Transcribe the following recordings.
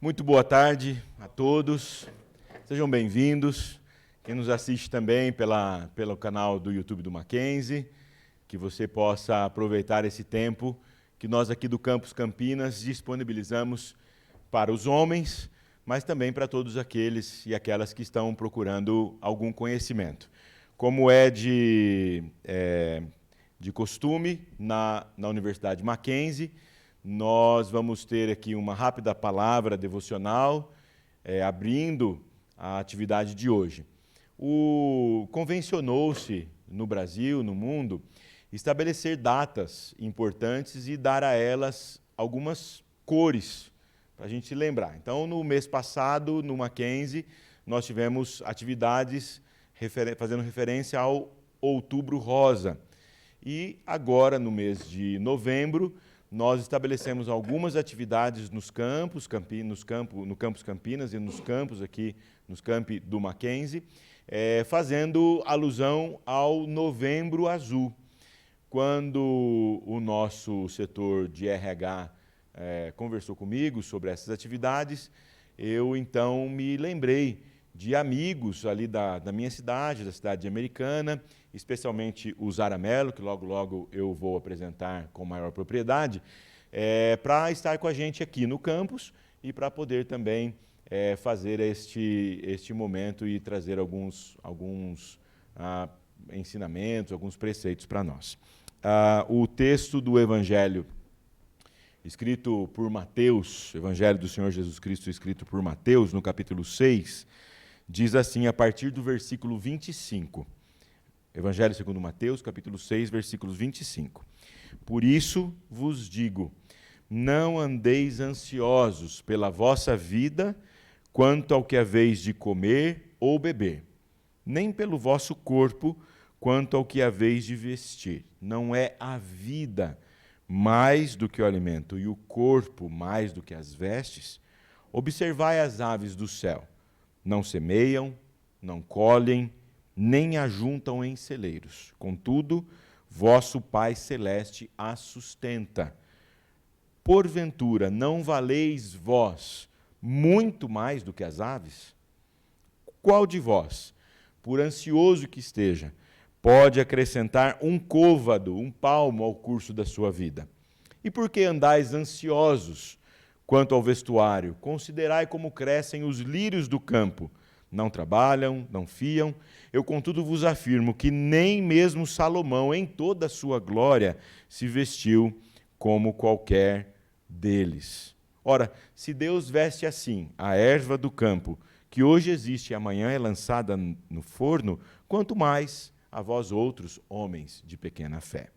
Muito boa tarde a todos, sejam bem-vindos. Quem nos assiste também pelo canal do YouTube do Mackenzie, que você possa aproveitar esse tempo que nós aqui do Campus Campinas disponibilizamos para os homens, mas também para todos aqueles e aquelas que estão procurando algum conhecimento. Como é de costume na Universidade Mackenzie, nós vamos ter aqui uma rápida palavra devocional, abrindo a atividade de hoje. Convencionou-se no Brasil, no mundo, estabelecer datas importantes e dar a elas algumas cores, para a gente se lembrar. Então, no mês passado, no Mackenzie, nós tivemos atividades fazendo referência ao Outubro Rosa. E agora, no mês de novembro, nós estabelecemos algumas atividades no Campus Campinas e nos campos aqui, nos campi do Mackenzie, fazendo alusão ao Novembro Azul. Quando o nosso setor de RH conversou comigo sobre essas atividades, eu então me lembrei de amigos ali da minha cidade, da cidade Americana, especialmente o Zaramelo, que logo eu vou apresentar com maior propriedade, para estar com a gente aqui no campus e para poder também fazer este momento e trazer alguns ensinamentos, alguns preceitos para nós. O texto do Evangelho escrito por Mateus, Evangelho do Senhor Jesus Cristo escrito por Mateus, no capítulo 6, diz assim, a partir do versículo 25. Evangelho segundo Mateus, capítulo 6, versículos 25. Por isso vos digo, não andeis ansiosos pela vossa vida, quanto ao que haveis de comer ou beber, nem pelo vosso corpo, quanto ao que haveis de vestir. Não é a vida mais do que o alimento, e o corpo mais do que as vestes? Observai as aves do céu. Não semeiam, não colhem, nem ajuntam em celeiros. Contudo, vosso Pai Celeste as sustenta. Porventura, não valeis vós muito mais do que as aves? Qual de vós, por ansioso que esteja, pode acrescentar um côvado, um palmo ao curso da sua vida? E por que andais ansiosos quanto ao vestuário? Considerai como crescem os lírios do campo. Não trabalham, não fiam. Eu, contudo, vos afirmo que nem mesmo Salomão, em toda a sua glória, se vestiu como qualquer deles. Ora, se Deus veste assim a erva do campo, que hoje existe e amanhã é lançada no forno, quanto mais a vós outros, homens de pequena fé.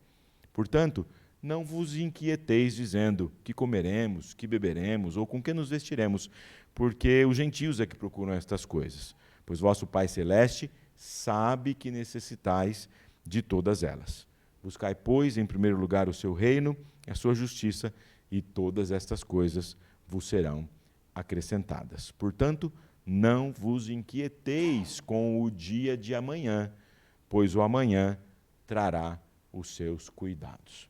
Portanto, não vos inquieteis dizendo que comeremos, que beberemos ou com que nos vestiremos, porque os gentios é que procuram estas coisas. Pois vosso Pai Celeste sabe que necessitais de todas elas. Buscai, pois, em primeiro lugar o seu reino, a sua justiça, e todas estas coisas vos serão acrescentadas. Portanto, não vos inquieteis com o dia de amanhã, pois o amanhã trará os seus cuidados.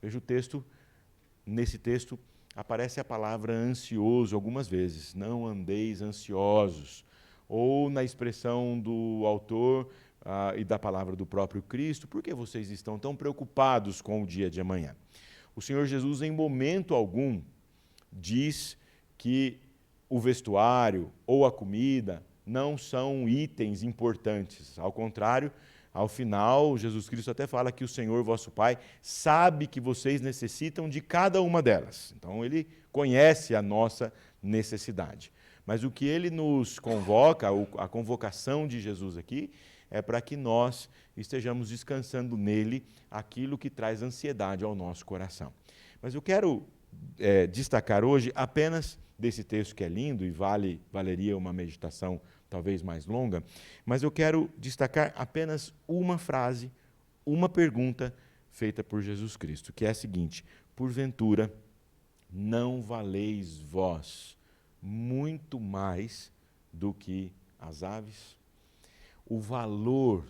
Veja o texto, nesse texto aparece a palavra ansioso algumas vezes, não andeis ansiosos, ou na expressão do autor e da palavra do próprio Cristo, por que vocês estão tão preocupados com o dia de amanhã? O Senhor Jesus, em momento algum, diz que o vestuário ou a comida não são itens importantes, ao contrário, ao final, Jesus Cristo até fala que o Senhor, vosso Pai, sabe que vocês necessitam de cada uma delas. Então, Ele conhece a nossa necessidade. Mas o que Ele nos convoca, a convocação de Jesus aqui, é para que nós estejamos descansando nele aquilo que traz ansiedade ao nosso coração. Mas eu quero destacar hoje apenas desse texto que é lindo e valeria uma meditação talvez mais longa, mas eu quero destacar apenas uma frase, uma pergunta feita por Jesus Cristo, que é a seguinte: porventura, não valeis vós muito mais do que as aves? O valor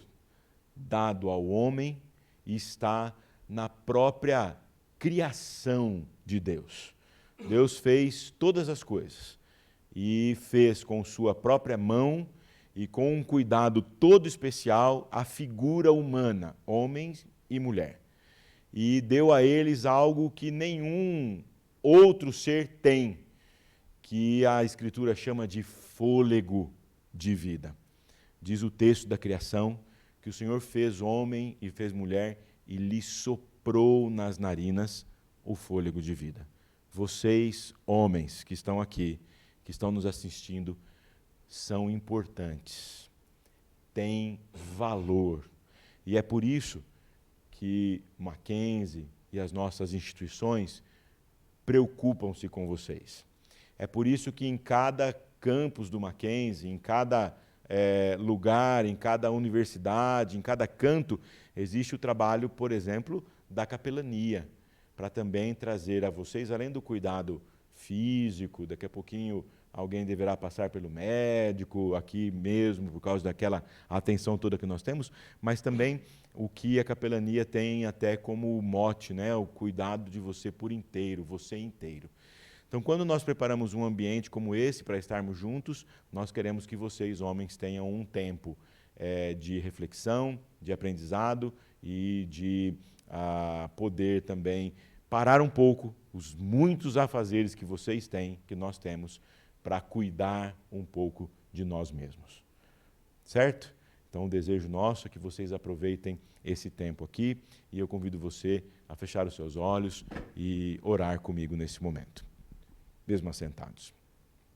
dado ao homem está na própria criação de Deus. Deus fez todas as coisas e fez com sua própria mão e com um cuidado todo especial a figura humana, homem e mulher. E deu a eles algo que nenhum outro ser tem, que a Escritura chama de fôlego de vida. Diz o texto da criação que o Senhor fez homem e fez mulher e lhe soprou nas narinas o fôlego de vida. Vocês, homens que estão aqui, que estão nos assistindo, são importantes, têm valor. E é por isso que Mackenzie e as nossas instituições preocupam-se com vocês. É por isso que em cada campus do Mackenzie, em cada lugar, em cada universidade, em cada canto, existe o trabalho, por exemplo, da capelania, para também trazer a vocês, além do cuidado físico, daqui a pouquinho alguém deverá passar pelo médico, aqui mesmo, por causa daquela atenção toda que nós temos, mas também o que a capelania tem até como mote, né? O cuidado de você por inteiro, você inteiro. Então, quando nós preparamos um ambiente como esse para estarmos juntos, nós queremos que vocês, homens, tenham um tempo de reflexão, de aprendizado e de poder também parar um pouco os muitos afazeres que vocês têm, que nós temos, para cuidar um pouco de nós mesmos. Certo? Então, o desejo nosso é que vocês aproveitem esse tempo aqui e eu convido você a fechar os seus olhos e orar comigo nesse momento. Mesmo assentados.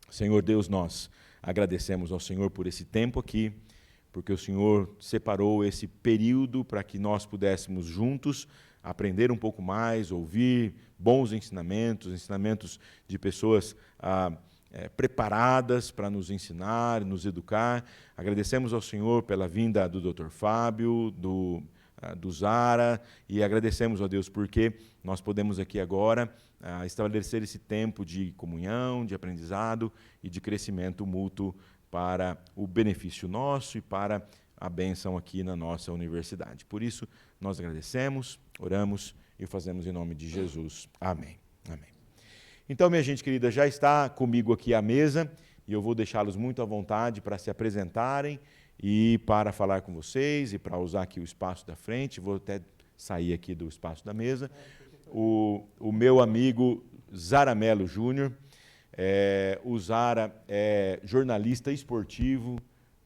Senhor Deus, nós agradecemos ao Senhor por esse tempo aqui, porque o Senhor separou esse período para que nós pudéssemos juntos aprender um pouco mais, ouvir bons ensinamentos de pessoas preparadas para nos ensinar, nos educar. Agradecemos ao Senhor pela vinda do Dr. Fábio, do Zara, e agradecemos a Deus porque nós podemos aqui agora estabelecer esse tempo de comunhão, de aprendizado e de crescimento mútuo para o benefício nosso e para a bênção aqui na nossa universidade. Por isso, nós agradecemos, oramos e o fazemos em nome de Jesus. Amém. Amém. Então, minha gente querida, já está comigo aqui à mesa e eu vou deixá-los muito à vontade para se apresentarem e para falar com vocês e para usar aqui o espaço da frente. Vou até sair aqui do espaço da mesa. O meu amigo Zara Mello Júnior, o Zara é jornalista esportivo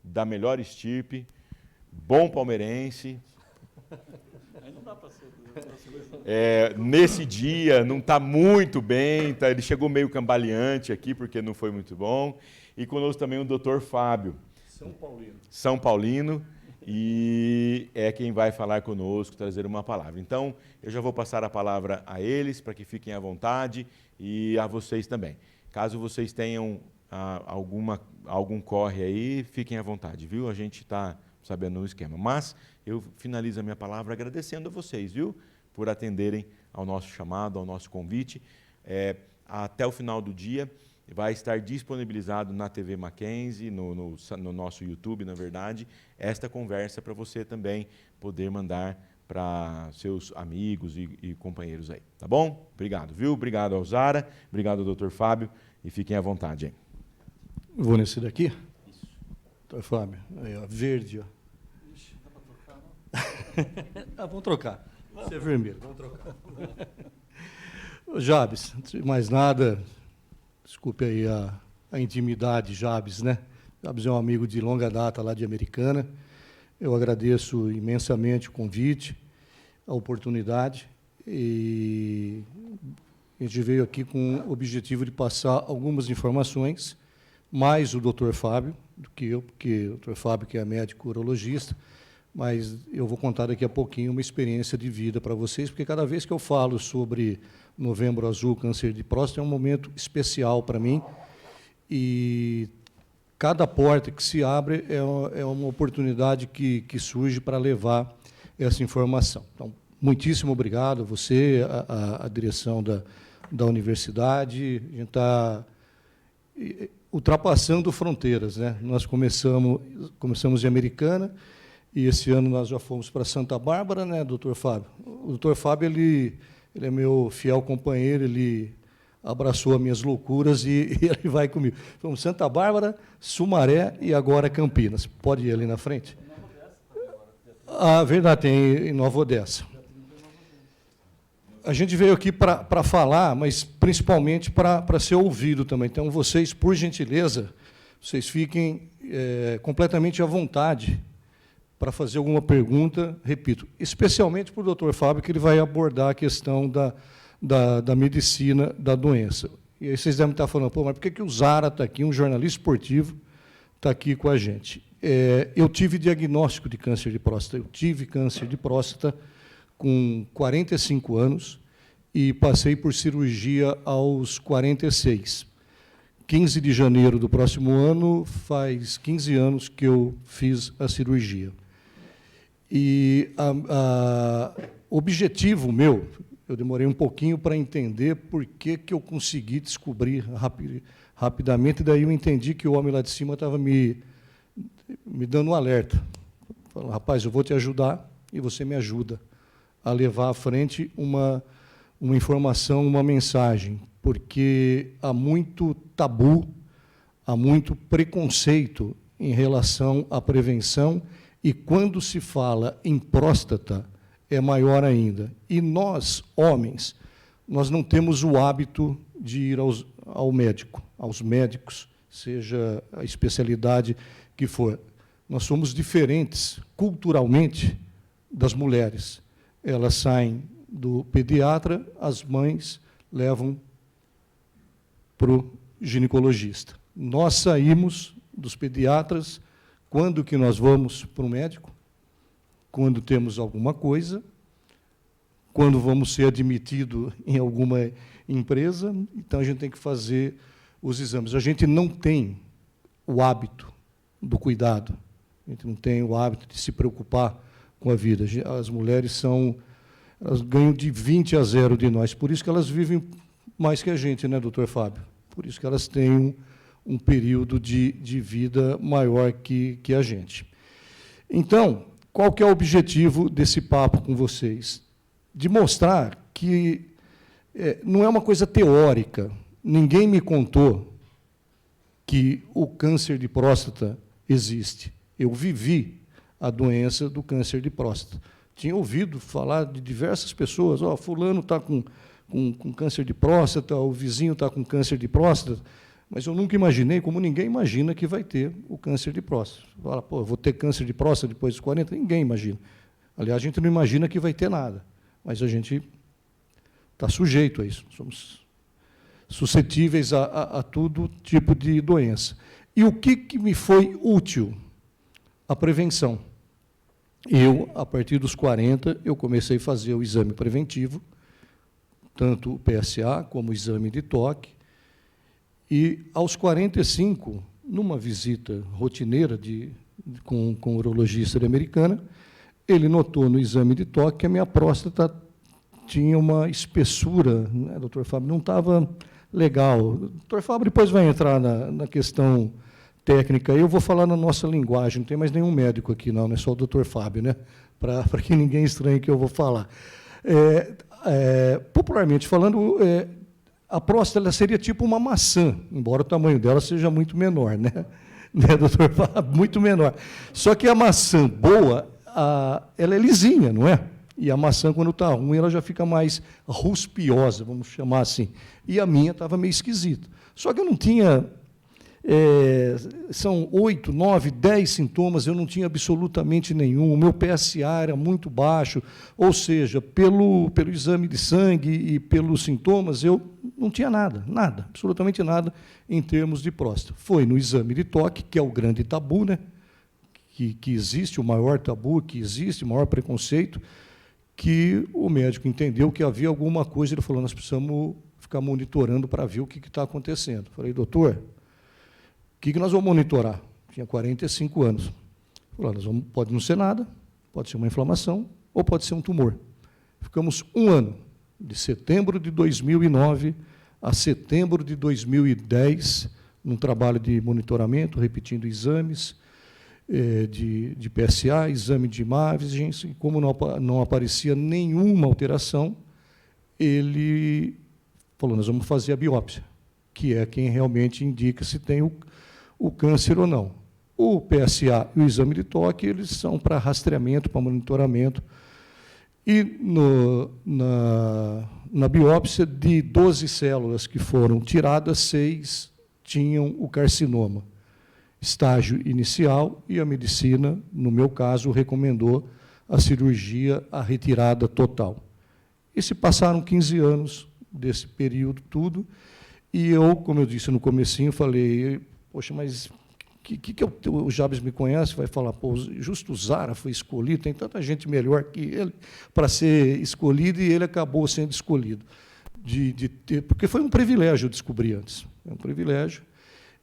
da melhor estirpe, bom palmeirense. Aí não dá para ser. Nesse dia não está muito bem, ele chegou meio cambaleante aqui porque não foi muito bom. E conosco também o Dr. Fábio. São Paulino, e é quem vai falar conosco, trazer uma palavra. Então, eu já vou passar a palavra a eles, para que fiquem à vontade, e a vocês também. Caso vocês tenham algum corre aí, fiquem à vontade, viu? A gente está sabendo o esquema. Mas eu finalizo a minha palavra agradecendo a vocês, viu? Por atenderem ao nosso chamado, ao nosso convite. Até o final do dia, vai estar disponibilizado na TV Mackenzie, no nosso YouTube, na verdade, esta conversa para você também poder mandar para seus amigos e companheiros aí. Tá bom? Obrigado, viu? Obrigado ao Zara, obrigado ao Dr. Fábio, e fiquem à vontade, hein? Vou nesse daqui? Isso. Dr. Fábio, aí, ó, verde, ó. Ixi, dá para trocar, não? Vamos trocar. Você é vermelho, vamos trocar. Jabes, antes de mais nada, desculpe aí a intimidade, Jabes, né? Jabes é um amigo de longa data lá de Americana. Eu agradeço imensamente o convite, a oportunidade, e a gente veio aqui com o objetivo de passar algumas informações, mais o Dr. Fábio do que eu, porque o Dr. Fábio que é médico urologista, mas eu vou contar daqui a pouquinho uma experiência de vida para vocês, porque cada vez que eu falo sobre Novembro Azul, câncer de próstata, é um momento especial para mim, e cada porta que se abre é uma oportunidade que surge para levar essa informação. Então, muitíssimo obrigado a você, a direção da universidade. A gente está ultrapassando fronteiras, né? Nós começamos em Americana, e esse ano nós já fomos para Santa Bárbara, né, Dr. Fábio? O Dr. Fábio, ele é meu fiel companheiro, ele abraçou as minhas loucuras e ele vai comigo. Fomos Santa Bárbara, Sumaré e agora Campinas. Pode ir ali na frente? Ah, verdade, tem em Nova Odessa. A gente veio aqui para falar, mas principalmente para ser ouvido também. Então, vocês, por gentileza, vocês fiquem completamente à vontade para fazer alguma pergunta, repito, especialmente para o doutor Fábio, que ele vai abordar a questão da medicina da doença. E aí vocês devem estar falando, pô, mas por que o Zara está aqui, um jornalista esportivo, está aqui com a gente? Eu tive diagnóstico de câncer de próstata. Eu tive câncer de próstata com 45 anos e passei por cirurgia aos 46. 15 de janeiro do próximo ano, faz 15 anos que eu fiz a cirurgia. E o objetivo meu, eu demorei um pouquinho para entender por que eu consegui descobrir rapidamente, daí eu entendi que o homem lá de cima estava me dando um alerta. Falando, rapaz, eu vou te ajudar e você me ajuda a levar à frente uma informação, uma mensagem, porque há muito tabu, há muito preconceito em relação à prevenção, e quando se fala em próstata, é maior ainda. E nós, homens, nós não temos o hábito de ir ao médico, aos médicos, seja a especialidade que for. Nós somos diferentes, culturalmente, das mulheres. Elas saem do pediatra, as mães levam para o ginecologista. Nós saímos dos pediatras, quando que nós vamos para o médico? Quando temos alguma coisa, quando vamos ser admitidos em alguma empresa, então a gente tem que fazer os exames. A gente não tem o hábito do cuidado, a gente não tem o hábito de se preocupar com a vida. As mulheres elas ganham de 20-0 de nós, por isso que elas vivem mais que a gente, né, doutor Fábio? Por isso que elas têm um período de vida maior que a gente. Então, qual que é o objetivo desse papo com vocês? De mostrar que não é uma coisa teórica. Ninguém me contou que o câncer de próstata existe. Eu vivi a doença do câncer de próstata. Tinha ouvido falar de diversas pessoas, fulano está com câncer de próstata, o vizinho está com câncer de próstata, mas eu nunca imaginei, como ninguém imagina que vai ter o câncer de próstata. Fala, pô, eu vou ter câncer de próstata depois dos 40? Ninguém imagina. Aliás, a gente não imagina que vai ter nada, mas a gente está sujeito a isso. Somos suscetíveis a todo tipo de doença. E o que me foi útil? A prevenção. Eu, a partir dos 40, eu comecei a fazer o exame preventivo, tanto o PSA como o exame de toque, e, aos 45, numa visita rotineira com o urologista de Americana, ele notou no exame de toque que a minha próstata tinha uma espessura, né, doutor Fábio, não estava legal. O doutor Fábio depois vai entrar na questão técnica. Eu vou falar na nossa linguagem, não tem mais nenhum médico aqui, não é só o doutor Fábio, né? Para que ninguém estranhe que eu vou falar. Popularmente falando, a próstata ela seria tipo uma maçã, embora o tamanho dela seja muito menor, né, doutor Fábio? Muito menor. Só que a maçã boa, ela é lisinha, não é? E a maçã, quando está ruim, ela já fica mais ruspiosa, vamos chamar assim. E a minha estava meio esquisita. Só que eu não tinha... são 8, 9, 10 sintomas, eu não tinha absolutamente nenhum. O meu PSA era muito baixo, ou seja, pelo exame de sangue e pelos sintomas, eu não tinha nada, absolutamente nada em termos de próstata. Foi no exame de toque, que é o grande tabu, né? que existe, o maior tabu que existe, o maior preconceito, que o médico entendeu que havia alguma coisa, ele falou, nós precisamos ficar monitorando para ver o que está acontecendo. Falei, doutor, o que nós vamos monitorar? Tinha 45 anos. Falei, pode não ser nada, pode ser uma inflamação ou pode ser um tumor. Ficamos um ano, de setembro de 2009 a setembro de 2010, num trabalho de monitoramento, repetindo exames de PSA, exame de imagens, e como não aparecia nenhuma alteração, ele falou, nós vamos fazer a biópsia, que é quem realmente indica se tem o câncer ou não. O PSA e o exame de toque, eles são para rastreamento, para monitoramento. E na biópsia, de 12 células que foram tiradas, 6 tinham o carcinoma, estágio inicial, e a medicina, no meu caso, recomendou a cirurgia, a retirada total. E se passaram 15 anos desse período tudo, e eu, como eu disse no comecinho, falei, poxa, mas o Jabes me conhece, vai falar, pô, justo o Zara foi escolhido, tem tanta gente melhor que ele para ser escolhido, e ele acabou sendo escolhido. Porque foi um privilégio eu descobrir antes. É um privilégio.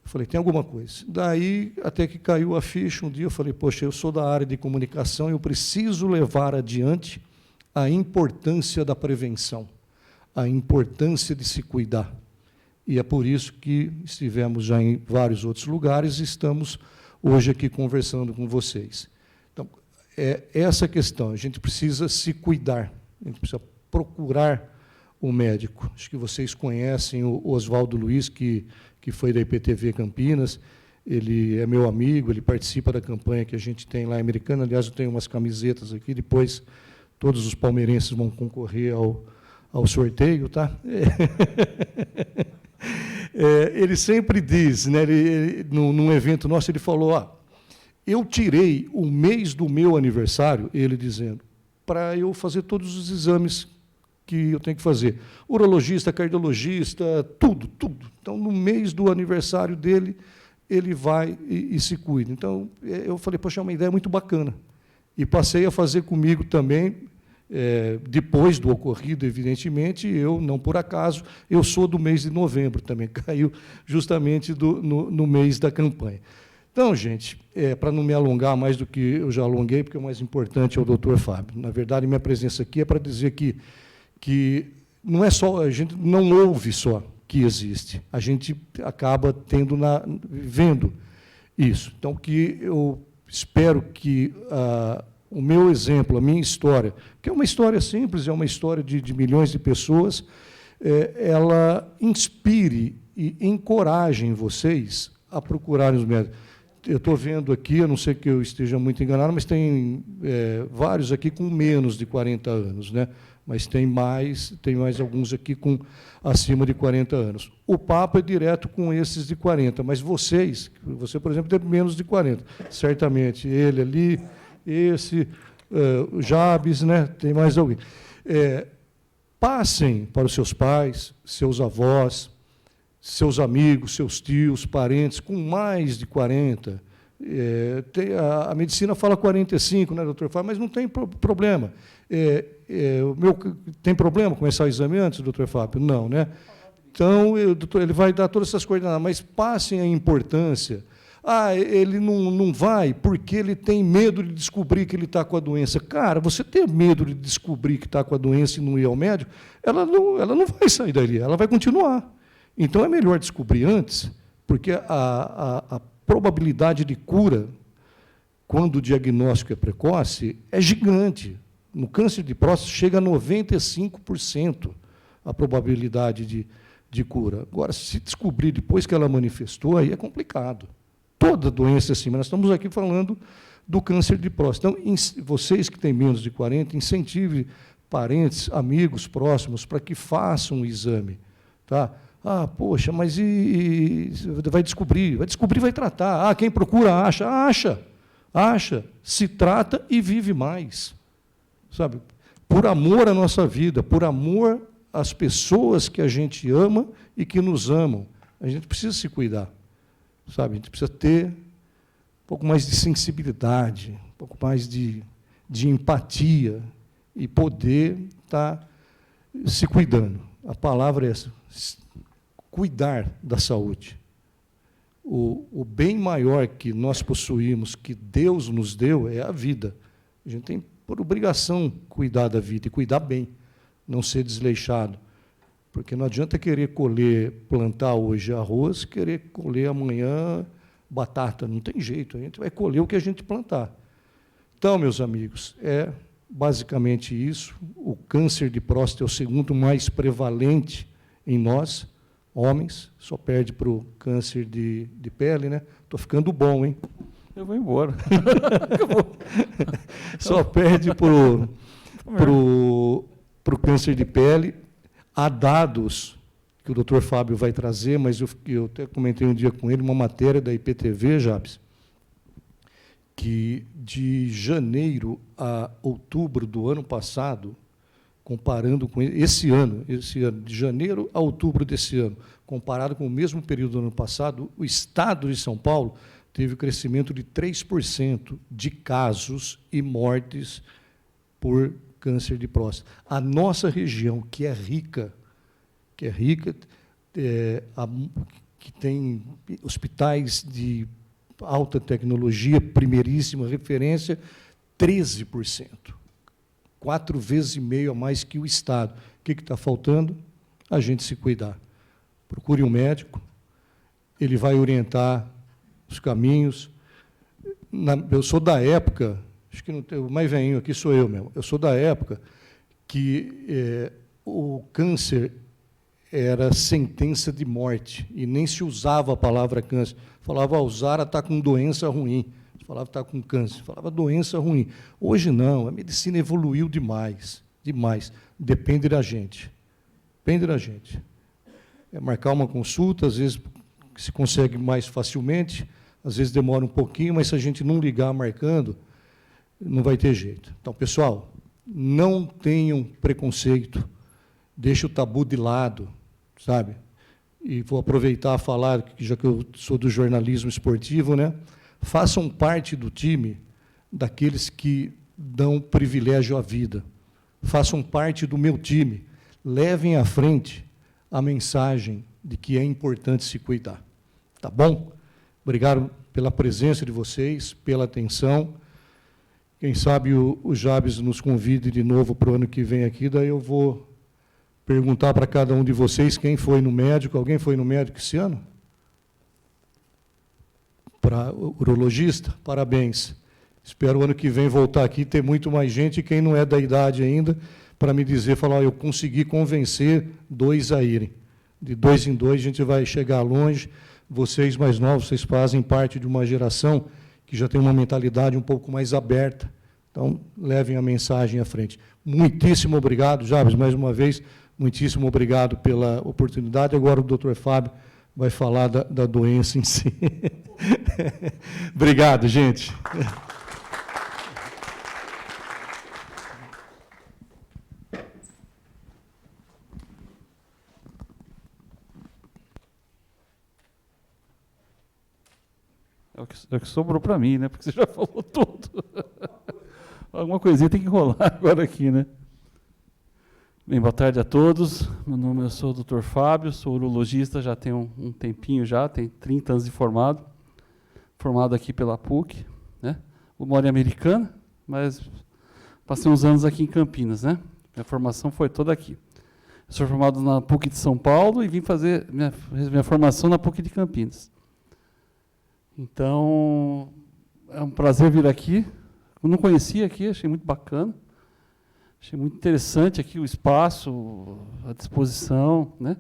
Eu falei, tem alguma coisa. Daí, até que caiu a ficha, um dia eu falei, poxa, eu sou da área de comunicação, eu preciso levar adiante a importância da prevenção, a importância de se cuidar. E é por isso que estivemos já em vários outros lugares e estamos hoje aqui conversando com vocês. Então, é essa questão, a gente precisa se cuidar, a gente precisa procurar o médico. Acho que vocês conhecem o Oswaldo Luiz, que foi da IPTV Campinas, ele é meu amigo, ele participa da campanha que a gente tem lá em Americana, aliás, eu tenho umas camisetas aqui, depois todos os palmeirenses vão concorrer ao sorteio, tá? Ele sempre diz, né, num evento nosso, ele falou, eu tirei o mês do meu aniversário, ele dizendo, para eu fazer todos os exames que eu tenho que fazer. Urologista, cardiologista, tudo. Então, no mês do aniversário dele, ele vai e se cuida. Então, eu falei, poxa, é uma ideia muito bacana. E passei a fazer comigo também, depois do ocorrido, evidentemente, eu, não por acaso, eu sou do mês de novembro também, caiu justamente no mês da campanha. Então, gente, para não me alongar mais do que eu já alonguei, porque o mais importante é o doutor Fábio. Na verdade, minha presença aqui é para dizer que não é só, a gente não ouve só que existe, a gente acaba vendo isso. Então, que eu espero que o meu exemplo, a minha história, que é uma história simples, é uma história de milhões de pessoas, ela inspire e encoraje vocês a procurarem os médicos. Eu estou vendo aqui, a não ser que eu esteja muito enganado, mas tem vários aqui com menos de 40 anos, né? Mas tem mais alguns aqui com acima de 40 anos. O papo é direto com esses de 40, mas você, por exemplo, tem menos de 40, certamente. Ele ali, o Jabes, né? Tem mais alguém. Passem para os seus pais, seus avós, seus amigos, seus tios, parentes, com mais de 40. A medicina fala 45, né, doutor Fábio? Mas não tem problema. Tem problema começar o exame antes, doutor Fábio? Não, né? Então, ele vai dar todas essas coordenadas, mas passem a importância. Ele não vai porque ele tem medo de descobrir que ele está com a doença. Cara, você ter medo de descobrir que está com a doença e não ir ao médico, ela não vai sair dali, ela vai continuar. Então, é melhor descobrir antes, porque a probabilidade de cura, quando o diagnóstico é precoce, é gigante. No câncer de próstata, chega a 95% a probabilidade de cura. Agora, se descobrir depois que ela manifestou, aí é complicado. Toda doença é assim, mas nós estamos aqui falando do câncer de próstata. Então, vocês que têm menos de 40, incentive parentes, amigos próximos, para que façam o exame. Tá? Poxa, mas vai descobrir, vai tratar. Quem procura acha, se trata e vive mais. Sabe? Por amor à nossa vida, por amor às pessoas que a gente ama e que nos amam, a gente precisa se cuidar. Sabe? A gente precisa ter um pouco mais de sensibilidade, um pouco mais de empatia e poder estar se cuidando. A palavra é essa, cuidar da saúde. O bem maior que nós possuímos, que Deus nos deu, é a vida. A gente tem por obrigação cuidar da vida e cuidar bem, não ser desleixado. Porque não adianta querer plantar hoje arroz, querer colher amanhã batata. Não tem jeito, a gente vai colher o que a gente plantar. Então, meus amigos, é basicamente isso. O câncer de próstata é o segundo mais prevalente em nós, homens, só perde para o câncer de pele, né? Estou ficando bom, hein? Eu vou embora. Só perde para o câncer de pele. Há dados que o doutor Fábio vai trazer, mas eu até comentei um dia com ele, uma matéria da IPTV, Jabes, que de janeiro a outubro do ano passado, comparando com esse ano, de janeiro a outubro desse ano, comparado com o mesmo período do ano passado, o estado de São Paulo teve um crescimento de 3% de casos e mortes por câncer de próstata. A nossa região, que é rica, que tem hospitais de alta tecnologia, primeiríssima referência, 13%. 4,5 vezes a mais que o Estado. O que está faltando? A gente se cuidar. Procure um médico, ele vai orientar os caminhos. Eu sou da época, acho que não tem, o mais velhinho aqui sou eu mesmo, eu sou da época que o câncer era sentença de morte, e nem se usava a palavra câncer. Falava, o Zara está com doença ruim. Falava, está com câncer. Falava, doença ruim. Hoje não, a medicina evoluiu demais, demais. Depende da gente. Depende da gente. É marcar uma consulta, às vezes se consegue mais facilmente, às vezes demora um pouquinho, mas se a gente não ligar marcando, não vai ter jeito. Então, pessoal, não tenham preconceito, deixe o tabu de lado, sabe? E vou aproveitar a falar, já que eu sou do jornalismo esportivo, né? Façam parte do time daqueles que dão privilégio à vida. Façam parte do meu time. Levem à frente a mensagem de que é importante se cuidar. Tá bom? Obrigado pela presença de vocês, pela atenção. Quem sabe o Jabes nos convide de novo para o ano que vem aqui, daí eu vou perguntar para cada um de vocês quem foi no médico. Alguém foi no médico esse ano? Para o urologista? Parabéns. Espero o ano que vem voltar aqui, ter muito mais gente, e quem não é da idade ainda, para me dizer, falar, eu consegui convencer 2 a irem. De 2 em 2 a gente vai chegar longe. Vocês mais novos, vocês fazem parte de uma geração que já tem uma mentalidade um pouco mais aberta. Então, levem a mensagem à frente. Muitíssimo obrigado, Jabes, mais uma vez, muitíssimo obrigado pela oportunidade. Agora o doutor Fábio vai falar da doença em si. Obrigado, gente. É o que sobrou para mim, né? Porque você já falou tudo. Alguma coisinha tem que rolar agora aqui, né? Bem, boa tarde a todos. Eu sou o Dr. Fábio, sou urologista, já tenho um tempinho já, tenho 30 anos de formado aqui pela PUC, né? Eu moro em Americana, mas passei uns anos aqui em Campinas, né? Minha formação foi toda aqui. Eu sou formado na PUC de São Paulo e vim fazer minha formação na PUC de Campinas. Então, é um prazer vir aqui. Eu não conhecia aqui, achei muito bacana. Achei muito interessante aqui o espaço, a disposição, né?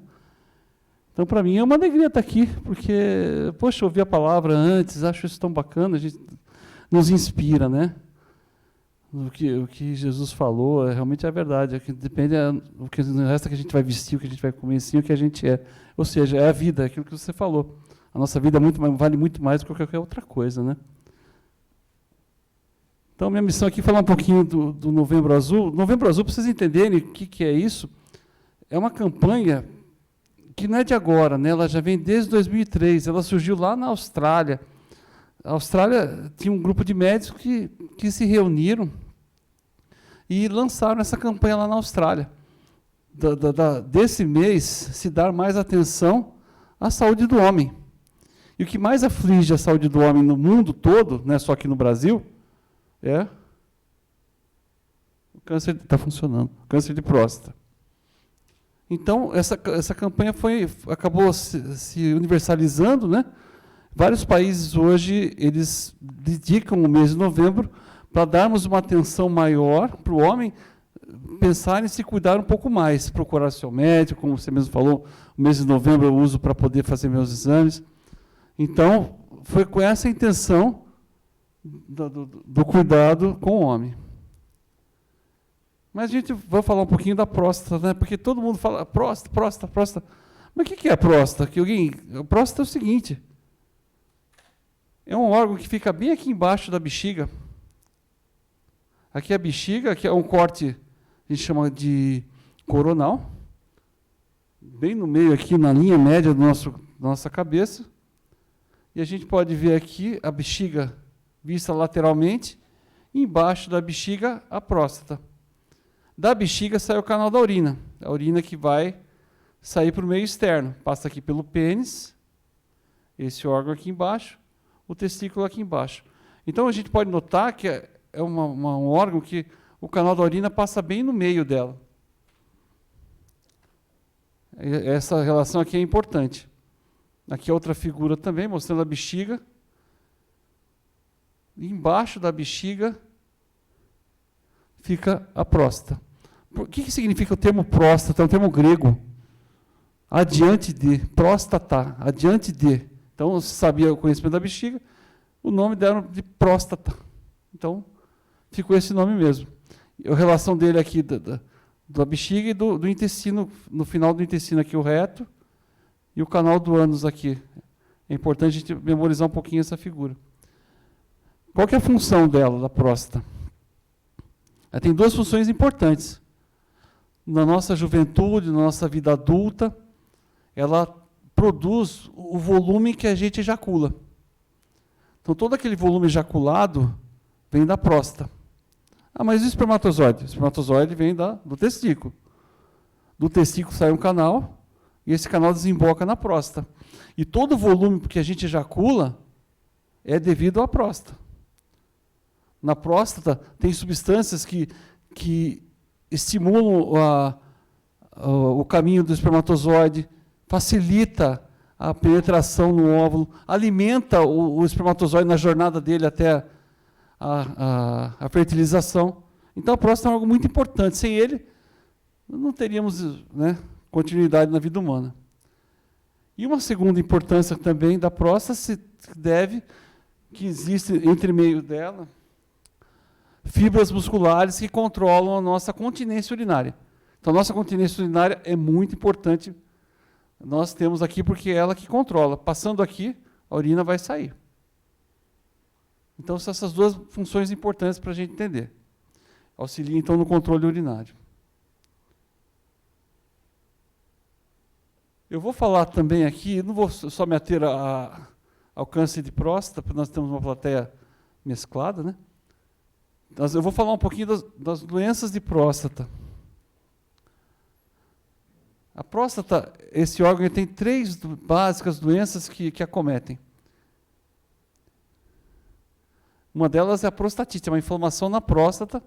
Então, para mim, é uma alegria estar aqui, porque, poxa, eu ouvi a palavra antes, acho isso tão bacana, a gente nos inspira, né? O que Jesus falou realmente é verdade, é que depende do que não resta que a gente vai vestir, o que a gente vai comer, sim, o que a gente é. Ou seja, é a vida, é aquilo que você falou. A nossa vida vale muito mais do que qualquer outra coisa, né? Então, minha missão aqui é falar um pouquinho do Novembro Azul. Novembro Azul, para vocês entenderem o que é isso, é uma campanha que não é de agora, né? Ela já vem desde 2003, ela surgiu lá na Austrália. A Austrália tinha um grupo de médicos que se reuniram e lançaram essa campanha lá na Austrália. Desse mês, se dar mais atenção à saúde do homem. E o que mais aflige a saúde do homem no mundo todo, não é só aqui no Brasil, é o câncer, está funcionando, o câncer de próstata. Então, essa campanha acabou se universalizando, né? Vários países hoje, eles dedicam o mês de novembro para darmos uma atenção maior para o homem, pensar em se cuidar um pouco mais, procurar seu médico, como você mesmo falou, o mês de novembro eu uso para poder fazer meus exames. Então, foi com essa intenção do cuidado com o homem. Mas a gente vai falar um pouquinho da próstata, né? Porque todo mundo fala próstata, próstata, próstata. Mas o que é a próstata? A próstata é o seguinte, é um órgão que fica bem aqui embaixo da bexiga. Aqui é a bexiga, aqui é um corte, a gente chama de coronal, bem no meio aqui, na linha média da nossa cabeça. E a gente pode ver aqui a bexiga vista lateralmente, e embaixo da bexiga a próstata. Da bexiga sai o canal da urina, a urina que vai sair para o meio externo, passa aqui pelo pênis, esse órgão aqui embaixo, o testículo aqui embaixo. Então a gente pode notar que é um órgão que o canal da urina passa bem no meio dela. Essa relação aqui é importante. Aqui é outra figura também, mostrando a bexiga. E embaixo da bexiga fica a próstata. O que significa o termo próstata? É um termo grego. Adiante de, próstata, adiante de. Então, você sabia o conhecimento da bexiga, o nome deram de próstata. Então, ficou esse nome mesmo. A relação dele aqui da bexiga e do intestino, no final do intestino aqui o reto, e o canal do ânus aqui. É importante a gente memorizar um pouquinho essa figura. Qual que é a função dela, da próstata? Ela tem duas funções importantes. Na nossa juventude, na nossa vida adulta, ela produz o volume que a gente ejacula. Então, todo aquele volume ejaculado vem da próstata. Ah, mas e o espermatozoide? O espermatozoide vem do testículo. Do testículo sai um canal, e esse canal desemboca na próstata. E todo o volume que a gente ejacula é devido à próstata. Na próstata tem substâncias que estimulam o caminho do espermatozoide, facilita a penetração no óvulo, alimenta o espermatozoide na jornada dele até a fertilização. Então a próstata é algo muito importante. Sem ele, não teríamos, né, continuidade na vida humana. E uma segunda importância também da próstata se deve que existe entre meio dela fibras musculares que controlam a nossa continência urinária. Então, a nossa continência urinária é muito importante. Nós temos aqui porque é ela que controla. Passando aqui, a urina vai sair. Então, são essas duas funções importantes para a gente entender. Auxilia, então, no controle urinário. Eu vou falar também aqui, não vou só me ater ao câncer de próstata, porque nós temos uma plateia mesclada, né? Eu vou falar um pouquinho das doenças de próstata. A próstata, esse órgão, tem 3 básicas doenças que acometem. Uma delas é a prostatite, é uma inflamação na próstata.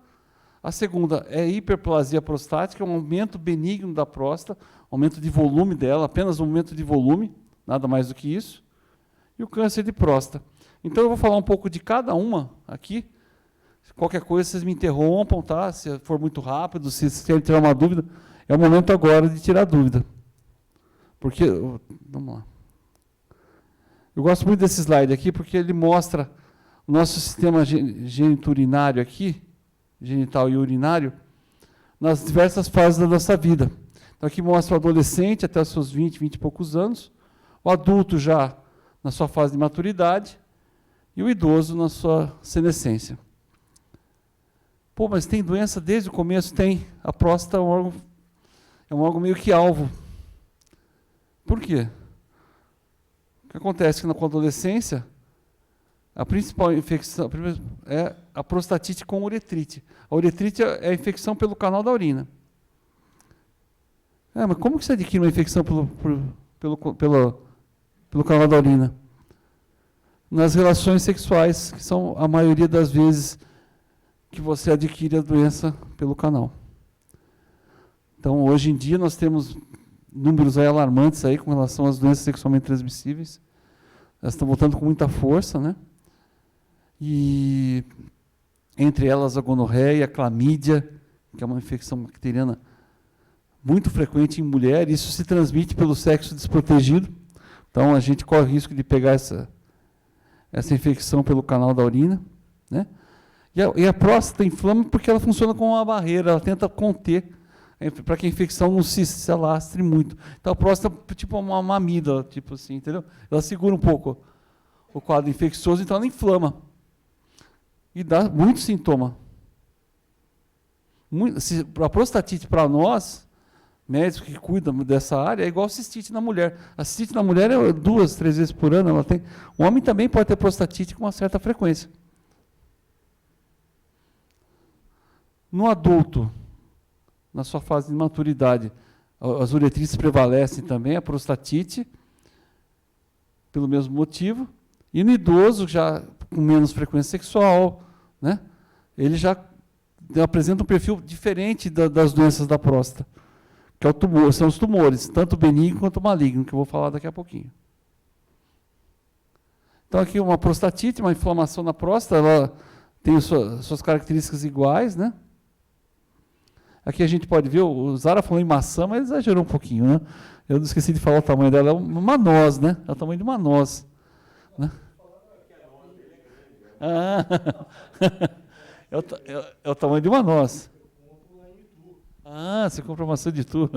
A segunda é a hiperplasia prostática, é um aumento benigno da próstata, aumento de volume dela, apenas um aumento de volume, nada mais do que isso. E o câncer de próstata. Então, eu vou falar um pouco de cada uma aqui. Qualquer coisa, vocês me interrompam, tá? Se for muito rápido, se vocês tiver uma dúvida, é o momento agora de tirar dúvida. Porque, vamos lá. Eu gosto muito desse slide aqui, porque ele mostra o nosso sistema geniturinário aqui, genital e urinário, nas diversas fases da nossa vida. Então, aqui mostra o adolescente até os seus 20 e poucos anos, o adulto já na sua fase de maturidade, e o idoso na sua senescência. Pô, mas tem doença desde o começo? Tem. A próstata é um órgão meio que alvo. Por quê? O que acontece na adolescência, a principal infecção é a prostatite com uretrite. A uretrite é a infecção pelo canal da urina. Mas como que você adquire uma infecção pelo canal da urina? Nas relações sexuais, que são a maioria das vezes que você adquire a doença pelo canal. Então, hoje em dia, nós temos números aí alarmantes aí com relação às doenças sexualmente transmissíveis. Elas estão voltando com muita força, né? E entre elas a gonorreia, a clamídia, que é uma infecção bacteriana muito frequente em mulher, isso se transmite pelo sexo desprotegido. Então, a gente corre o risco de pegar essa infecção pelo canal da urina, né? E a próstata inflama porque ela funciona como uma barreira, ela tenta conter, para que a infecção não se alastre muito. Então, a próstata é tipo uma amígdala, tipo assim, entendeu? Ela segura um pouco o quadro infeccioso, então ela inflama. E dá muito sintoma. A prostatite, para nós, médicos que cuidam dessa área, é igual cistite na mulher. A cistite na mulher é 2, 3 vezes por ano. Ela tem. O homem também pode ter prostatite com uma certa frequência. No adulto, na sua fase de maturidade, as uretrizes prevalecem também, a prostatite, pelo mesmo motivo. E no idoso, já com menos frequência sexual, né, ele já apresenta um perfil diferente das doenças da próstata. Que é o tumor, são os tumores, tanto benigno quanto maligno, que eu vou falar daqui a pouquinho. Então, aqui uma prostatite, uma inflamação na próstata, ela tem suas características iguais, né? Aqui a gente pode ver, o Zara falou em maçã, mas exagerou um pouquinho, né? Eu não esqueci de falar o tamanho dela, é uma noz, né? É o tamanho de uma noz. Né? Ah, é o tamanho de uma noz. Ah, você compra maçã de Itu.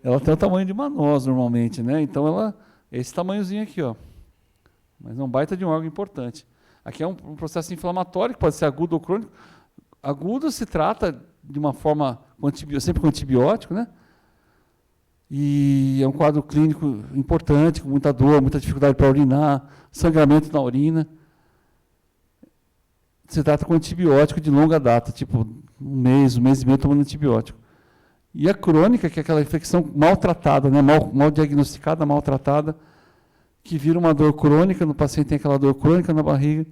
Ela tem o tamanho de uma noz normalmente, né? Então ela é esse tamanhozinho aqui, ó. Mas é um baita de um órgão importante. Aqui é um processo inflamatório que pode ser agudo ou crônico. Agudo se trata de uma forma sempre com antibiótico, né? E é um quadro clínico importante, com muita dor, muita dificuldade para urinar, sangramento na urina. Se trata com antibiótico de longa data, tipo um mês e meio tomando antibiótico. E a crônica, que é aquela infecção maltratada, né? mal diagnosticada, maltratada, que vira uma dor crônica, no paciente tem aquela dor crônica na barriga,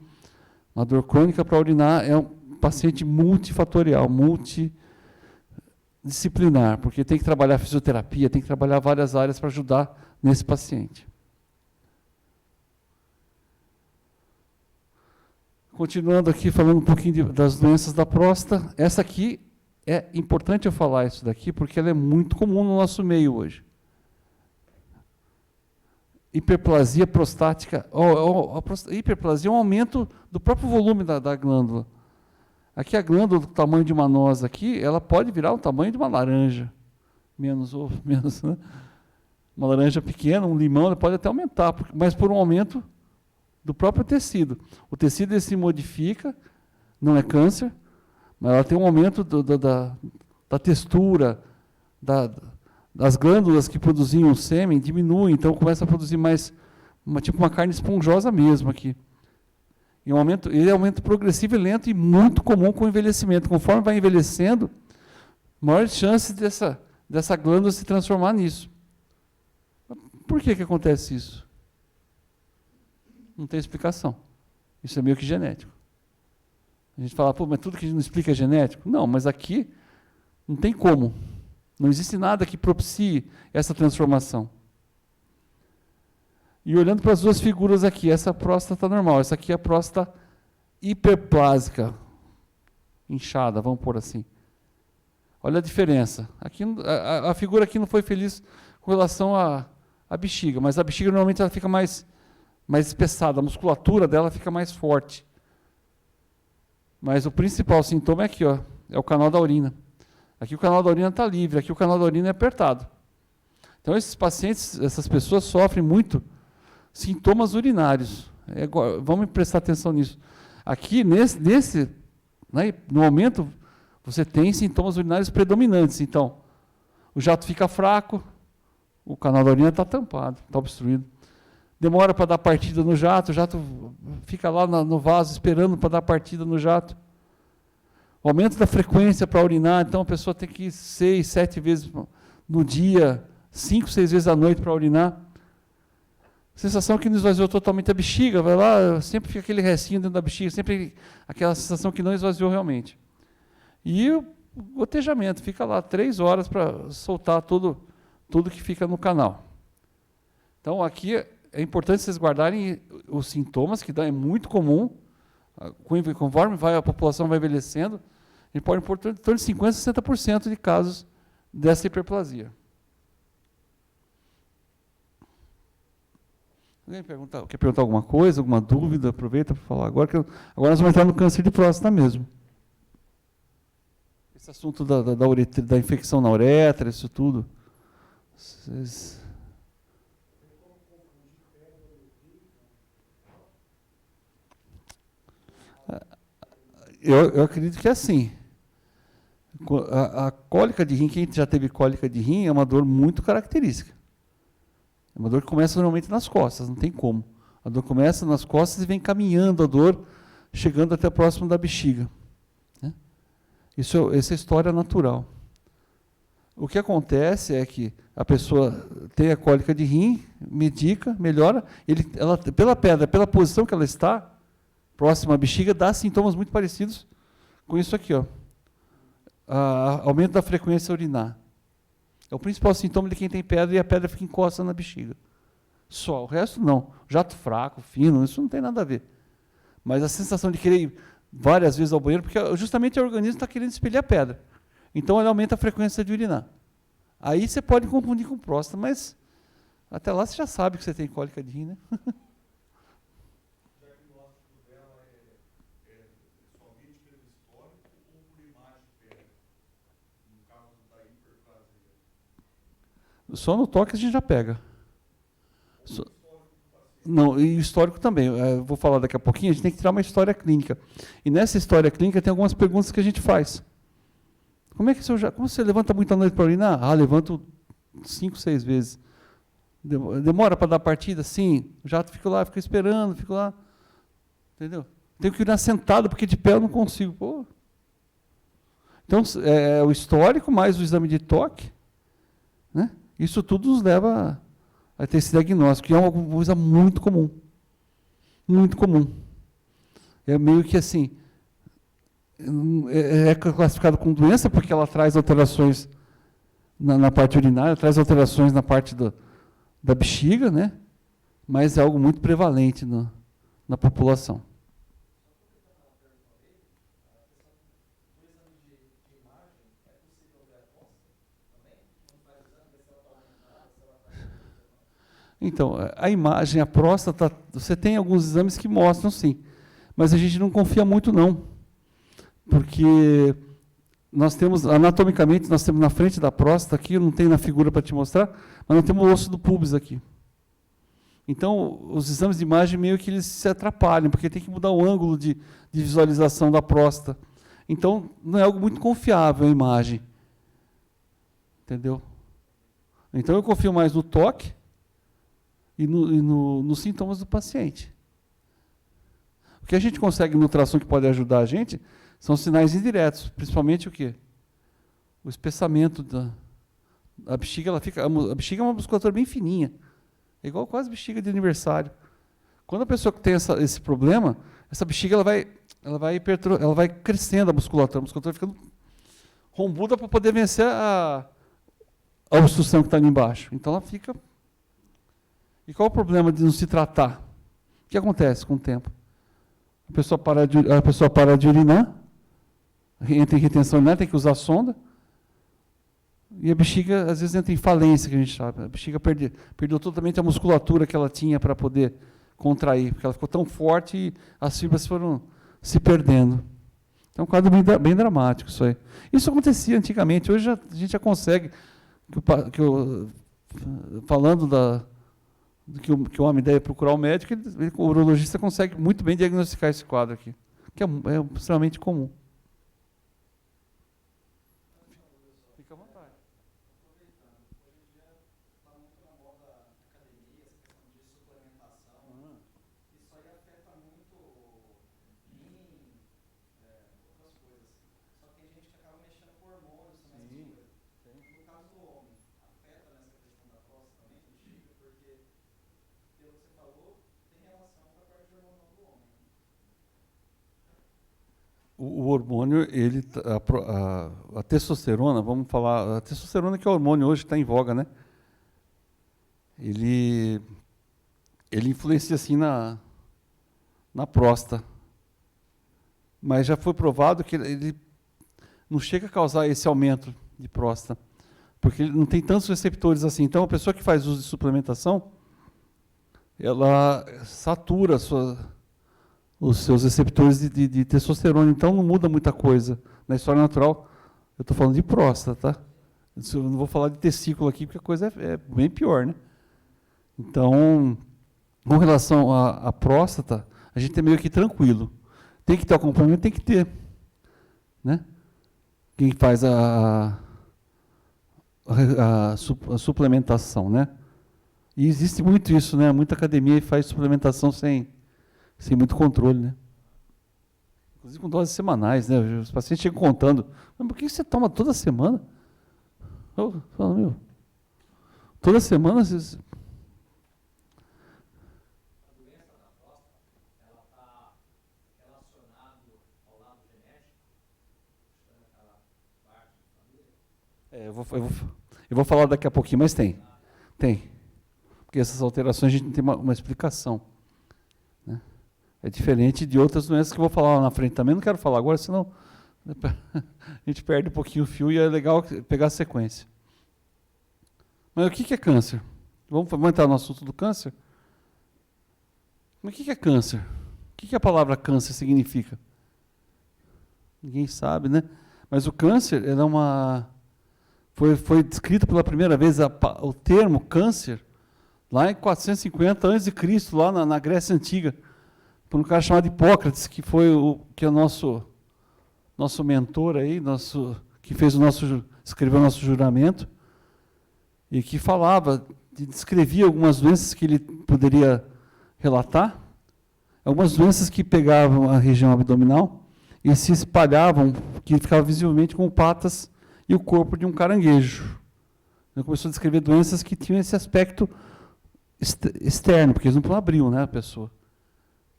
uma dor crônica para urinar, é um paciente multifatorial, multidisciplinar, porque tem que trabalhar fisioterapia, tem que trabalhar várias áreas para ajudar nesse paciente. Continuando aqui, falando um pouquinho das doenças da próstata, essa aqui é importante eu falar isso daqui, porque ela é muito comum no nosso meio hoje. Hiperplasia prostática. A hiperplasia é um aumento do próprio volume da glândula. Aqui a glândula do tamanho de uma noz aqui, ela pode virar o tamanho de uma laranja. Menos, né? Uma laranja pequena, um limão, ela pode até aumentar, mas por um aumento do próprio tecido. O tecido ele se modifica, não é câncer, mas ela tem um aumento da textura, das glândulas que produziam o sêmen, diminuem, então começa a produzir mais, tipo uma carne esponjosa mesmo aqui. E ele é um aumento progressivo e lento e muito comum com o envelhecimento. Conforme vai envelhecendo, maiores chances dessa glândula se transformar nisso. Por que acontece isso? Não tem explicação. Isso é meio que genético. A gente fala, pô, mas tudo que a gente não explica é genético? Não, mas aqui não tem como. Não existe nada que propicie essa transformação. E olhando para as duas figuras aqui, essa próstata normal, essa aqui é a próstata hiperplásica, inchada, vamos pôr assim. Olha a diferença. Aqui, a figura aqui não foi feliz com relação à bexiga, mas a bexiga normalmente ela fica mais espessada, a musculatura dela fica mais forte. Mas o principal sintoma é aqui, ó, é o canal da urina. Aqui o canal da urina está livre, aqui o canal da urina é apertado. Então esses pacientes, essas pessoas sofrem muito sintomas urinários. Vamos prestar atenção nisso. Aqui, né, no momento, você tem sintomas urinários predominantes. Então, o jato fica fraco, o canal da urina está tampado, está obstruído. Demora para dar partida no jato, o jato fica lá no vaso esperando para dar partida no jato. O aumento da frequência para urinar, então a pessoa tem que ir 6, 7 vezes no dia, 5, 6 vezes à noite para urinar. Sensação que não esvaziou totalmente a bexiga, vai lá, sempre fica aquele restinho dentro da bexiga, sempre aquela sensação que não esvaziou realmente. E o gotejamento, fica lá 3 horas para soltar tudo que fica no canal. Então aqui é importante vocês guardarem os sintomas, que é muito comum, conforme a população vai envelhecendo, A gente pode pôr em torno de 50% a 60% de casos dessa hiperplasia. Alguém quer perguntar alguma coisa, alguma dúvida? Aproveita para falar agora, agora nós vamos entrar no câncer de próstata mesmo. Esse assunto da infecção na uretra, isso tudo. Eu acredito que é assim. A cólica de rim, quem já teve cólica de rim, é uma dor muito característica. É uma dor que começa normalmente nas costas, não tem como. A dor começa nas costas e vem caminhando a dor, chegando até próximo da bexiga. Né? Essa é a história natural. O que acontece é que a pessoa tem a cólica de rim, medica, melhora, ela, pela pedra, pela posição que ela está, próxima à bexiga, dá sintomas muito parecidos com isso aqui, ó. Aumento da frequência urinar. É o principal sintoma de quem tem pedra, e a pedra fica encosta na bexiga. Só, o resto não. Jato fraco, fino, isso não tem nada a ver. Mas a sensação de querer ir várias vezes ao banheiro, porque justamente o organismo está querendo espelhar a pedra. Então ele aumenta a frequência de urinar. Aí você pode confundir com próstata, mas até lá você já sabe que você tem cólica de rim, né? Só no toque a gente já pega. Não, e histórico também. Eu vou falar daqui a pouquinho, a gente tem que tirar uma história clínica. E nessa história clínica tem algumas perguntas que a gente faz. Como você levanta muita noite para urinar? Levanto 5, 6 vezes. Demora para dar partida? Sim. Já fico lá, fico esperando, fico lá. Entendeu? Tenho que urinar sentado, porque de pé eu não consigo. Pô. Então, o histórico mais o exame de toque, né? Isso tudo nos leva a ter esse diagnóstico, que é uma coisa muito comum. Muito comum. É meio que assim, é classificado como doença porque ela traz alterações na parte urinária, traz alterações na parte da bexiga, né? Mas é algo muito prevalente na população. Então, a imagem, a próstata, você tem alguns exames que mostram, sim. Mas a gente não confia muito, não. Porque nós temos, anatomicamente, nós temos na frente da próstata, aqui, não tem na figura para te mostrar, mas nós temos o osso do púbis aqui. Então, os exames de imagem meio que eles se atrapalham, porque tem que mudar o ângulo de visualização da próstata. Então, não é algo muito confiável a imagem. Entendeu? Então, eu confio mais no toque, e nos sintomas do paciente. O que a gente consegue no ultrassom que pode ajudar a gente são sinais indiretos, principalmente o quê? O espessamento da bexiga. A bexiga é uma musculatura bem fininha, é igual quase bexiga de aniversário. Quando a pessoa tem esse problema, essa bexiga ela vai crescendo a musculatura ficando rombuda para poder vencer a obstrução que está ali embaixo. Então ela fica. E qual é o problema de não se tratar? O que acontece com o tempo? A pessoa para de urinar, entra em retenção urinária, tem que usar sonda, e a bexiga, às vezes, entra em falência, que a gente sabe. A bexiga perdeu totalmente a musculatura que ela tinha para poder contrair, porque ela ficou tão forte e as fibras foram se perdendo. Então, é um quadro bem dramático isso aí. Isso acontecia antigamente, hoje a gente já consegue, falando que o homem deve procurar o médico, o urologista consegue muito bem diagnosticar esse quadro aqui, que é extremamente comum. Fica à vontade. Isso aí afeta muito rim, outras coisas. Só que tem gente que acaba mexendo com hormônios também. No caso do homem, afeta nessa questão da próstata também, bexiga, porque pelo que você falou, tem relação com a parte hormonal do homem. O hormônio, a testosterona, vamos falar, a testosterona que é o hormônio hoje que está em voga, né? Ele influencia assim na próstata. Mas já foi provado que não chega a causar esse aumento de próstata, porque ele não tem tantos receptores assim. Então, a pessoa que faz uso de suplementação, ela satura os seus receptores de testosterona, então não muda muita coisa. Na história natural, eu estou falando de próstata, tá? Eu não vou falar de testículo aqui, porque a coisa é bem pior, né? Então, com relação à próstata, a gente é meio que tranquilo. Tem que ter acompanhamento, tem que ter, né? Quem faz a suplementação, né? E existe muito isso, né? Muita academia faz suplementação sem muito controle, né? Inclusive com doses semanais, né? Os pacientes chegam contando, mas por que você toma toda semana? Eu falo, meu, toda semana vocês... A doença da próstata, ela está relacionada ao lado genético, aquela parte da família? Eu vou falar daqui a pouquinho, mas tem. Porque essas alterações a gente não tem uma explicação, né? É diferente de outras doenças que eu vou falar lá na frente também. Não quero falar agora, senão a gente perde um pouquinho o fio e é legal pegar a sequência. Mas o que é câncer? Vamos entrar no assunto do câncer? Mas o que é câncer? O que a palavra câncer significa? Ninguém sabe, né? Mas o câncer era foi descrito pela primeira vez o termo câncer lá em 450 a.C., lá na Grécia Antiga, por um cara chamado Hipócrates, que foi que é o nosso mentor aí, que escreveu o nosso juramento, e que descrevia algumas doenças que ele poderia relatar, algumas doenças que pegavam a região abdominal e se espalhavam, que ficavam visivelmente com patas e o corpo de um caranguejo. Ele começou a descrever doenças que tinham esse aspecto externo, porque eles não abriam, né, a pessoa.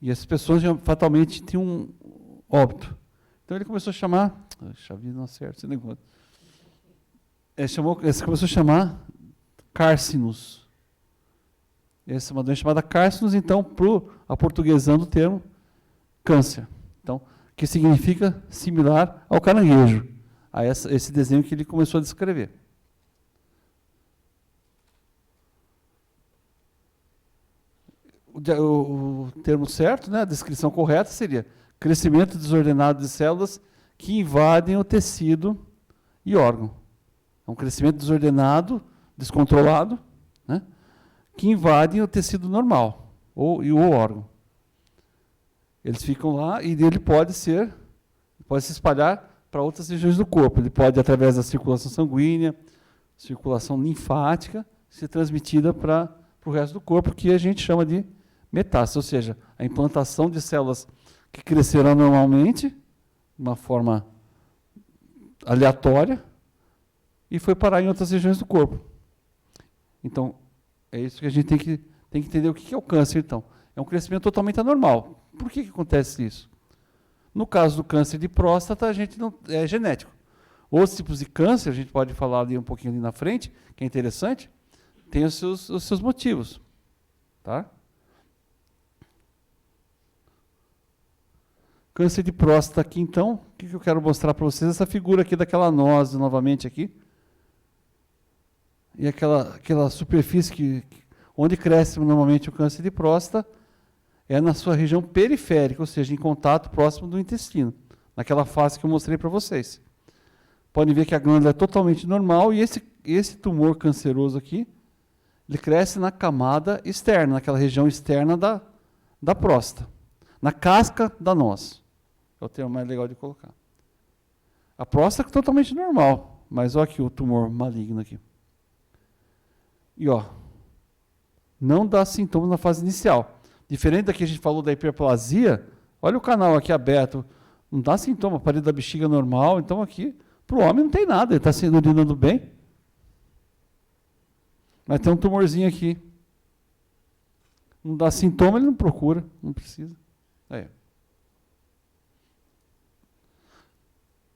E essas pessoas fatalmente tinham um óbito. Então ele começou a chamar... Puxa vida, não acerta esse negócio. Ele começou a chamar cárcinos. Essa é uma doença chamada cárcinos, então, aportuguesando o termo câncer. Então, que significa similar ao caranguejo. A esse desenho que ele começou a descrever. O termo certo, né, a descrição correta seria crescimento desordenado de células que invadem o tecido e órgão. É um crescimento desordenado, descontrolado, né, que invadem o tecido normal e o órgão. Eles ficam lá e ele pode se espalhar para outras regiões do corpo. Ele pode, através da circulação sanguínea, circulação linfática, ser transmitida para o resto do corpo, que a gente chama de metástase, ou seja, a implantação de células que cresceram normalmente, de uma forma aleatória, e foi parar em outras regiões do corpo. Então, é isso que a gente tem que entender o que é o câncer, então. É um crescimento totalmente anormal. Por que acontece isso? No caso do câncer de próstata, a gente não é genético. Outros tipos de câncer, a gente pode falar ali um pouquinho ali na frente, que é interessante, tem os seus motivos. Tá? Câncer de próstata aqui, então, o que eu quero mostrar para vocês? Essa figura aqui daquela noz, novamente aqui. E aquela superfície onde cresce normalmente o câncer de próstata é na sua região periférica, ou seja, em contato próximo do intestino, naquela face que eu mostrei para vocês. Podem ver que a glândula é totalmente normal e esse tumor canceroso aqui, ele cresce na camada externa, naquela região externa da próstata, na casca da noz. É o termo mais legal de colocar. A próstata é totalmente normal, mas olha aqui o tumor maligno aqui. E não dá sintomas na fase inicial. Diferente da que a gente falou da hiperplasia, olha o canal aqui aberto, não dá sintoma, a parede da bexiga normal, então aqui, para o homem não tem nada, ele está se urinando bem. Mas tem um tumorzinho aqui. Não dá sintoma, ele não procura, não precisa.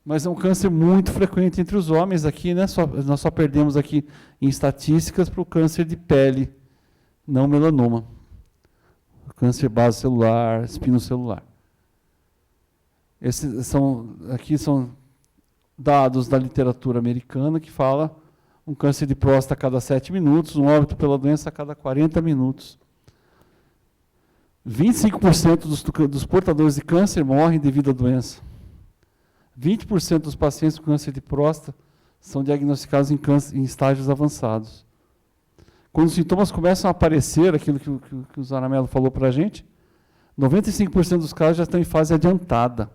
Mas é um câncer muito frequente entre os homens aqui, né? Nós só perdemos aqui em estatísticas para o câncer de pele, não melanoma. Câncer basocelular, espinocelular. Aqui são dados da literatura americana que fala um câncer de próstata a cada 7 minutos, um óbito pela doença a cada 40 minutos. 25% dos portadores de câncer morrem devido à doença. 20% dos pacientes com câncer de próstata são diagnosticados em estágios avançados. Quando os sintomas começam a aparecer, aquilo que o Zaramelo falou para a gente, 95% dos casos já estão em fase adiantada,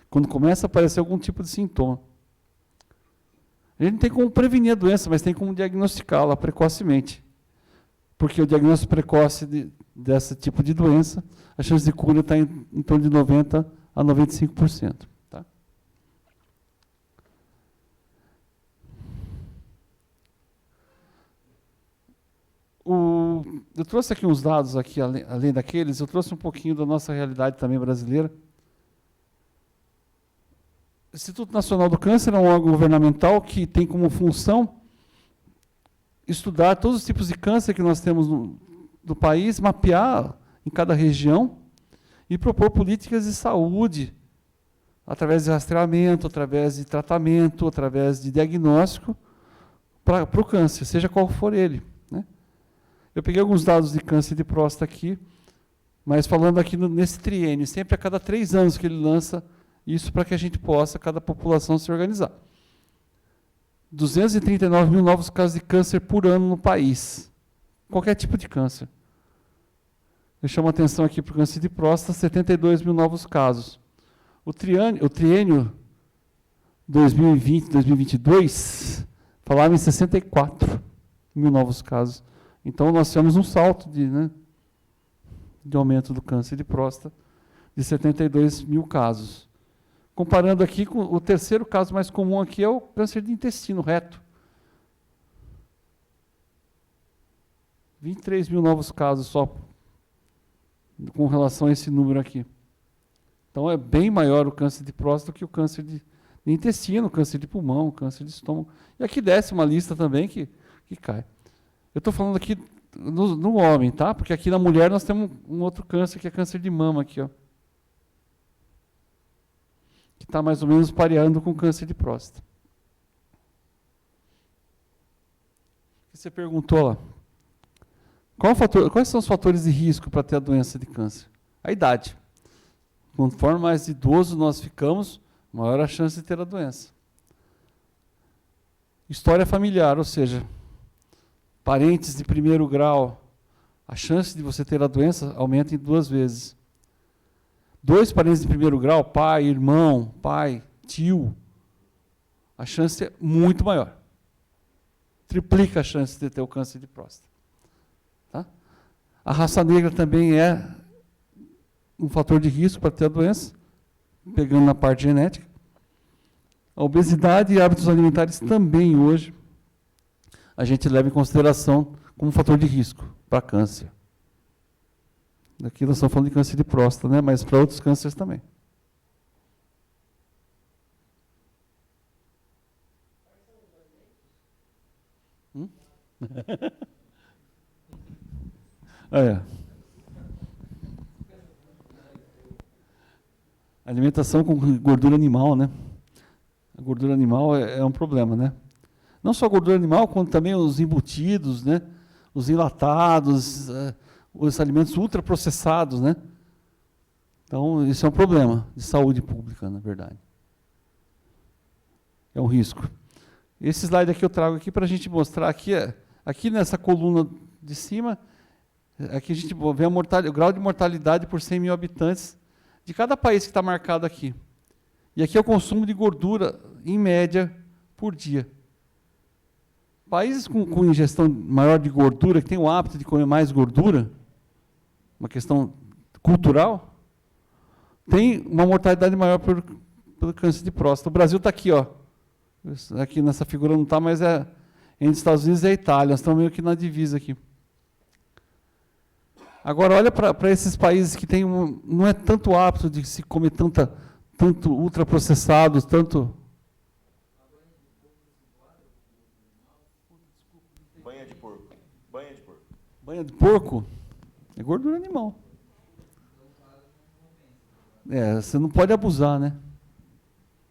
quando começa a aparecer algum tipo de sintoma. A gente não tem como prevenir a doença, mas tem como diagnosticá-la precocemente. Porque o diagnóstico precoce desse tipo de doença, a chance de cura está em torno de 90% a 95%. Tá? Eu trouxe aqui uns dados, aqui, além daqueles, eu trouxe um pouquinho da nossa realidade também brasileira. O Instituto Nacional do Câncer é um órgão governamental que tem como função estudar todos os tipos de câncer que nós temos no país, mapear em cada região e propor políticas de saúde através de rastreamento, através de tratamento, através de diagnóstico para o câncer, seja qual for ele. Né? Eu peguei alguns dados de câncer de próstata aqui, mas falando aqui nesse triênio, sempre a cada 3 anos que ele lança isso para que a gente possa, cada população, se organizar. 239 mil novos casos de câncer por ano no país. Qualquer tipo de câncer. Eu chamo a atenção aqui para o câncer de próstata, 72 mil novos casos. O triênio 2020-2022 falava em 64 mil novos casos. Então, nós tivemos um salto de aumento do câncer de próstata de 72 mil casos. Comparando aqui com o terceiro caso mais comum aqui é o câncer de intestino reto. 23 mil novos casos só com relação a esse número aqui. Então é bem maior o câncer de próstata do que o câncer de intestino, câncer de pulmão, câncer de estômago. E aqui desce uma lista também que cai. Eu estou falando aqui no homem, tá? Porque aqui na mulher nós temos um outro câncer que é câncer de mama aqui, ó. Que está mais ou menos pareando com câncer de próstata. Você perguntou lá. Quais são os fatores de risco para ter a doença de câncer? A idade. Conforme mais idoso nós ficamos, maior a chance de ter a doença. História familiar, ou seja, parentes de primeiro grau, a chance de você ter a doença aumenta em 2 vezes. 2 parentes de primeiro grau, pai, irmão, pai, tio, a chance é muito maior. Triplica a chance de ter o câncer de próstata. Tá? A raça negra também é um fator de risco para ter a doença, pegando na parte genética. A obesidade e hábitos alimentares também hoje a gente leva em consideração como fator de risco para câncer. Aqui nós estamos falando de câncer de próstata, né? Mas para outros cânceres também. Alimentação com gordura animal, né? A gordura animal é um problema, né? Não só a gordura animal, como também os embutidos, né? Os enlatados, os alimentos ultraprocessados, né? Então, isso é um problema de saúde pública, na verdade. É um risco. Esse slide aqui eu trago aqui para a gente mostrar aqui nessa coluna de cima, aqui a gente vê o grau de mortalidade por 100 mil habitantes de cada país que está marcado aqui. E aqui é o consumo de gordura, em média, por dia. Países com ingestão maior de gordura, que têm o hábito de comer mais gordura, uma questão cultural, tem uma mortalidade maior pelo câncer de próstata. O Brasil está aqui, ó. Aqui nessa figura não está, mas entre os Estados Unidos e a Itália. Nós estamos meio que na divisa aqui. Agora, olha para esses países que têm não é tanto hábito de se comer tanto ultraprocessados, tanto... Banha de porco. Banha de porco. Banha de porco é gordura animal. Você não pode abusar, né?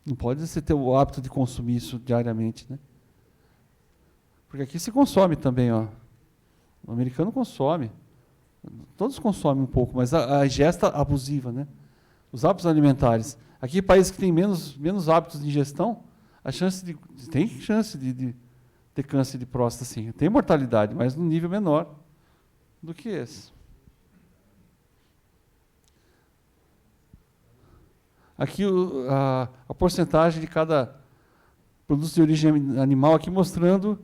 Não pode você ter o hábito de consumir isso diariamente, né? Porque aqui se consome também, ó. O americano consome. Todos consomem um pouco, mas a ingesta abusiva, né? Os hábitos alimentares. Aqui, países que têm menos hábitos de ingestão, tem chance de ter câncer de próstata, sim. Tem mortalidade, mas num nível menor do que esse. Aqui a porcentagem de cada produto de origem animal, aqui mostrando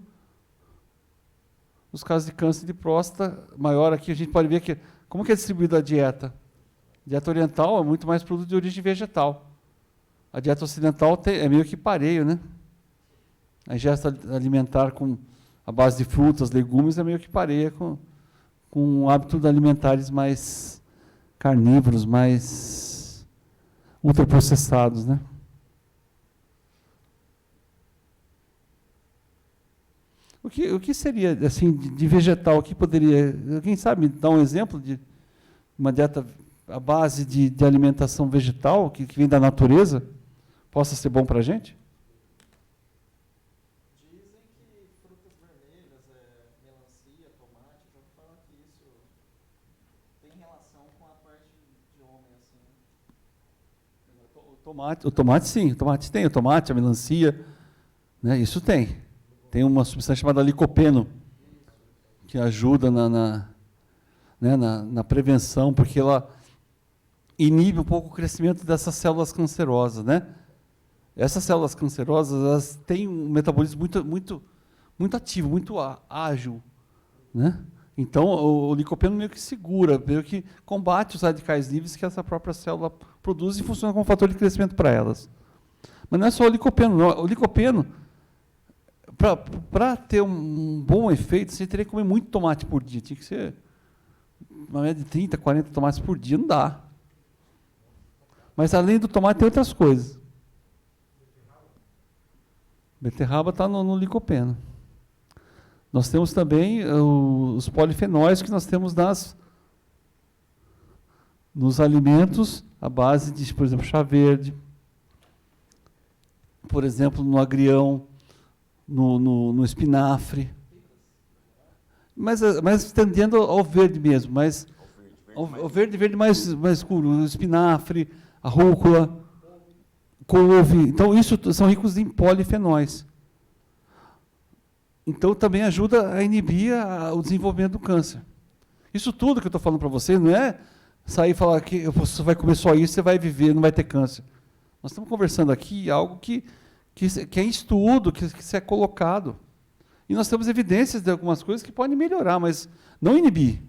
os casos de câncer de próstata maior. Aqui a gente pode ver que como que é distribuída a dieta. A dieta oriental é muito mais produto de origem vegetal. A dieta ocidental é meio que pareio, né? A ingesta alimentar com a base de frutas, legumes, é meio que pareia com hábitos alimentares mais carnívoros, mais ultraprocessados, né? O que seria assim de vegetal? O que poderia? Quem sabe dar um exemplo de uma dieta à base de alimentação vegetal que vem da natureza possa ser bom para a gente? Dizem que frutas vermelhas, melancia, tomate, já ouvi falar que isso tem relação com a parte de homem, assim. O tomate sim, o tomate, a melancia, né? Isso tem. Tem uma substância chamada licopeno, que ajuda na prevenção, porque ela inibe um pouco o crescimento dessas células cancerosas, né? Essas células cancerosas, elas têm um metabolismo muito ativo, muito ágil, né? Então, o licopeno meio que segura, meio que combate os radicais livres que essa própria célula produz e funciona como fator de crescimento para elas. Mas não é só o licopeno, não. O licopeno, para ter um bom efeito, você teria que comer muito tomate por dia. Tinha que ser uma média de 30, 40 tomates por dia, não dá. Mas, além do tomate, tem outras coisas. Beterraba está no licopeno. Nós temos também os polifenóis que nós temos nos alimentos, à base de, por exemplo, chá verde, por exemplo, no agrião, no espinafre. Mas tendendo ao verde mesmo, ao verde mais escuro, o espinafre, a rúcula, couve. Então, isso são ricos em polifenóis. Então, também ajuda a inibir o desenvolvimento do câncer. Isso tudo que eu estou falando para você não é sair e falar que você vai comer só isso, você vai viver, não vai ter câncer. Nós estamos conversando aqui algo que é em estudo, que é colocado. E nós temos evidências de algumas coisas que podem melhorar, mas não inibir.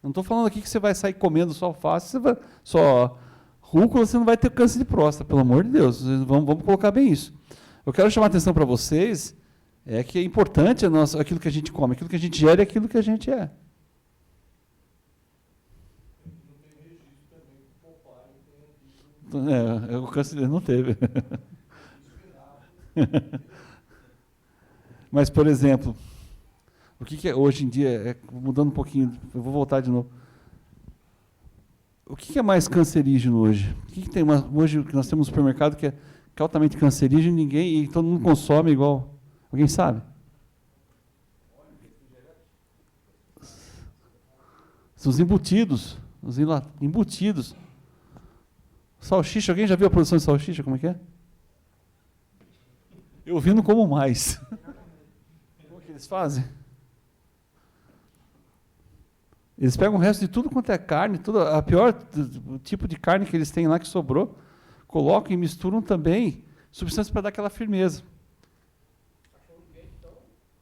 Não estou falando aqui que você vai sair comendo só alface, só rúcula, você não vai ter câncer de próstata, pelo amor de Deus. Vamos colocar bem isso. Eu quero chamar a atenção para vocês, que é importante aquilo que a gente come, aquilo que a gente gera e aquilo que a gente é. O câncer não teve. Mas, por exemplo, o que é hoje em dia, mudando um pouquinho, eu vou voltar de novo. O que é mais cancerígeno hoje? O que tem hoje que nós temos no supermercado que é altamente cancerígeno e todo mundo consome igual? Alguém sabe? São os embutidos. Embutidos. Salsicha, alguém já viu a produção de salsicha? Como é que é? Eu vi, não como mais. Como é que eles fazem? Eles pegam o resto de tudo quanto é carne, a pior tipo de carne que eles têm lá que sobrou, colocam e misturam também substâncias para dar aquela firmeza.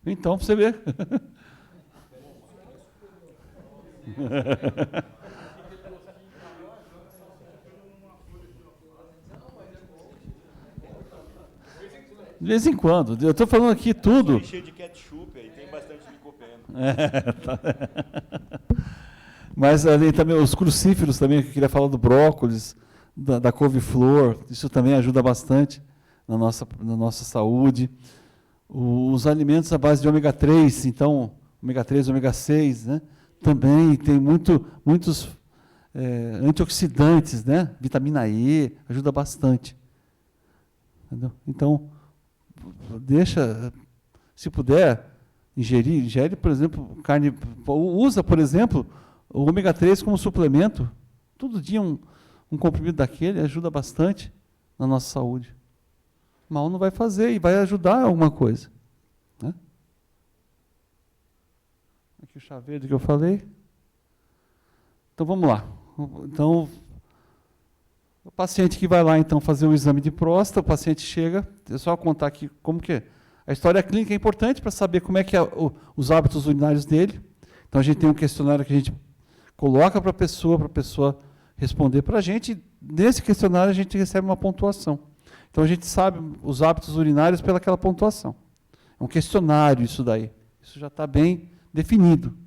Então, para você ver. De vez em quando. Eu estou falando aqui tudo. É cheio de ketchup, aí tem bastante licopeno. Mas ali também os crucíferos também, que eu queria falar do brócolis, da couve-flor, isso também ajuda bastante na nossa saúde. Os alimentos à base de ômega 3, então, ômega 3, ômega 6, né? Também tem muitos antioxidantes, né? Vitamina E, ajuda bastante. Entendeu? Então, deixa, se puder, ingere, por exemplo, carne, usa, por exemplo, o ômega 3 como suplemento. Todo dia um comprimido daquele ajuda bastante na nossa saúde. Mal não vai fazer e vai ajudar alguma coisa. Né? Aqui o chá verde que eu falei. Então vamos lá. Então, o paciente que vai lá então fazer o exame de próstata, o paciente chega, é só contar aqui como que é. A história clínica é importante para saber como é que é os hábitos urinários dele. Então a gente tem um questionário que a gente coloca para a pessoa responder para a gente. Nesse questionário a gente recebe uma pontuação. Então a gente sabe os hábitos urinários pelaquela pontuação. É um questionário isso daí. Isso já está bem definido.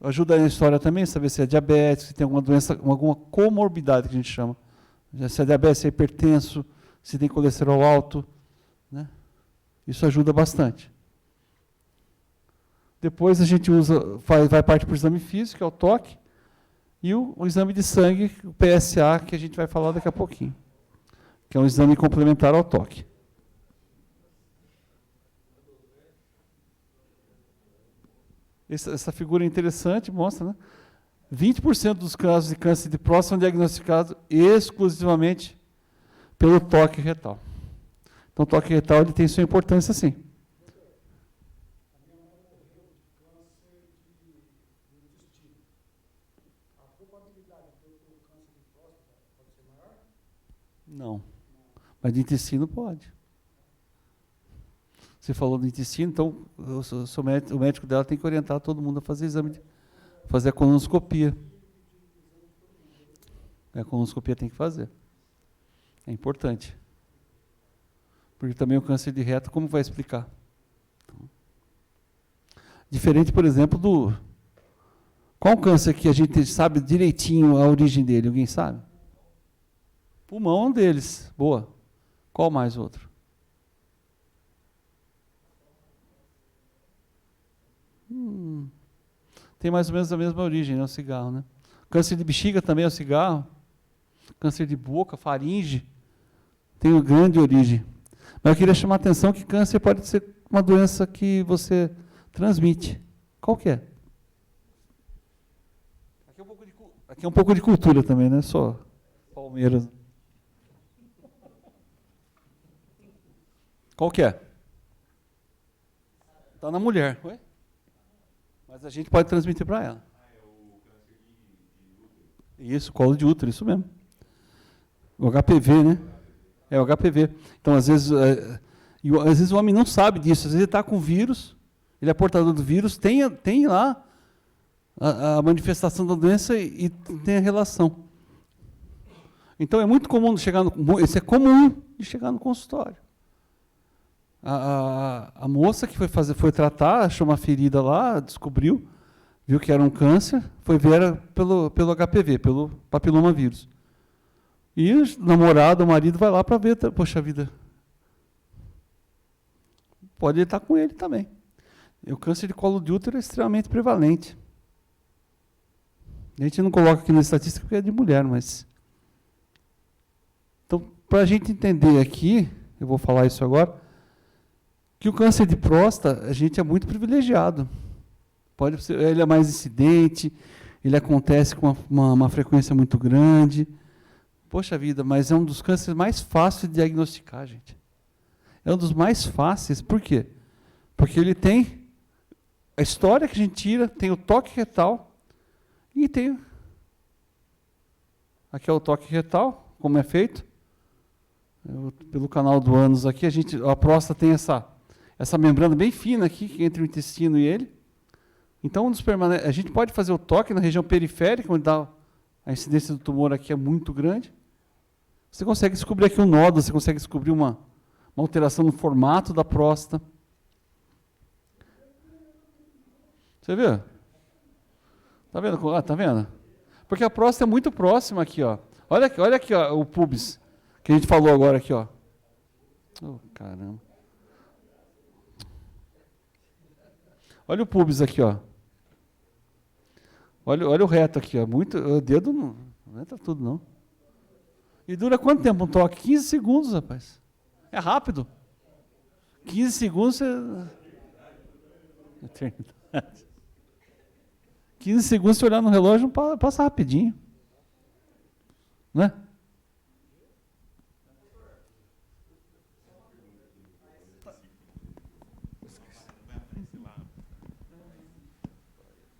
Ajuda na história também, saber se é diabetes, se tem alguma doença, alguma comorbidade que a gente chama. Se é diabetes, se é hipertenso, se tem colesterol alto. Né? Isso ajuda bastante. Depois a gente vai parte para o exame físico, que é o toque, e o exame de sangue, o PSA, que a gente vai falar daqui a pouquinho, que é um exame complementar ao toque. Essa figura é interessante, mostra, né? 20% dos casos de câncer de próstata são diagnosticados exclusivamente pelo toque retal. Então, o toque retal ele tem sua importância, sim. Não. Mas de intestino pode. Você falou do intestino, então o médico dela tem que orientar todo mundo a fazer exame, fazer a colonoscopia. A colonoscopia tem que fazer. É importante. Porque também o câncer de reto, como vai explicar? Diferente, por exemplo, do... Qual câncer que a gente sabe direitinho a origem dele? Alguém sabe? Pulmão é um deles. Boa. Qual mais outro? Tem mais ou menos a mesma origem, né? O cigarro, né? Câncer de bexiga também é o cigarro. Câncer de boca, faringe, tem uma grande origem. Mas eu queria chamar a atenção que câncer pode ser uma doença que você transmite. Qual que é? Aqui é um pouco de cultura também, né? Só Palmeiras. Qual que é? Está na mulher. Ué? Mas a gente pode transmitir para ela. Isso, colo de útero, isso mesmo. O HPV, né? É o HPV. Então, às vezes o homem não sabe disso. Às vezes ele está com vírus, ele é portador do vírus, tem lá a manifestação da doença e tem a relação. Então, é muito comum chegar isso é comum de chegar no consultório. A moça que foi tratar, achou uma ferida lá, descobriu, viu que era um câncer, foi ver pelo HPV, pelo papilomavírus. E o namorado, o marido, vai lá para ver, poxa vida, pode estar com ele também. E o câncer de colo de útero é extremamente prevalente. A gente não coloca aqui na estatística porque é de mulher, mas... Então, para a gente entender aqui, eu vou falar isso agora, que o câncer de próstata, a gente é muito privilegiado. Ele é mais incidente, ele acontece com uma frequência muito grande. Poxa vida, mas é um dos cânceres mais fáceis de diagnosticar, gente. É um dos mais fáceis, por quê? Porque ele tem a história que a gente tira, tem o toque retal, e tem... Aqui é o toque retal, como é feito. Pelo canal do ânus aqui, a próstata tem essa membrana bem fina aqui, entre o intestino e ele. Então, a gente pode fazer o toque na região periférica, onde a incidência do tumor aqui é muito grande. Você consegue descobrir aqui um nódulo, você consegue descobrir uma alteração no formato da próstata. Você vê? Tá vendo? Tá vendo? Porque a próstata é muito próxima aqui, ó. Olha aqui, ó, o pubis, que a gente falou agora aqui, ó. Oh, caramba. Olha o pubis aqui, ó. Olha o reto aqui, ó. O dedo não entra tudo, não. E dura quanto tempo um toque? 15 segundos, rapaz. É rápido. 15 segundos você... Eternidade. 15 segundos se olhar no relógio, passa rapidinho. Né?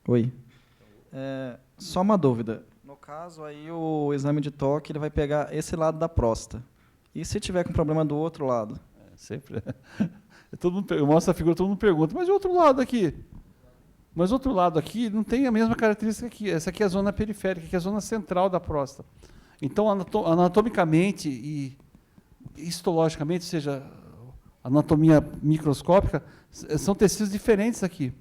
Oi. Só uma dúvida. No caso, aí o exame de toque ele vai pegar esse lado da próstata. E se tiver com problema do outro lado? Sempre. Todo mundo, eu mostro a figura, todo mundo pergunta, mas e o outro lado aqui? Mas o outro lado aqui não tem a mesma característica que essa aqui é a zona periférica, que é a zona central da próstata. Então, anatomicamente e histologicamente, ou seja, anatomia microscópica, são tecidos diferentes aqui.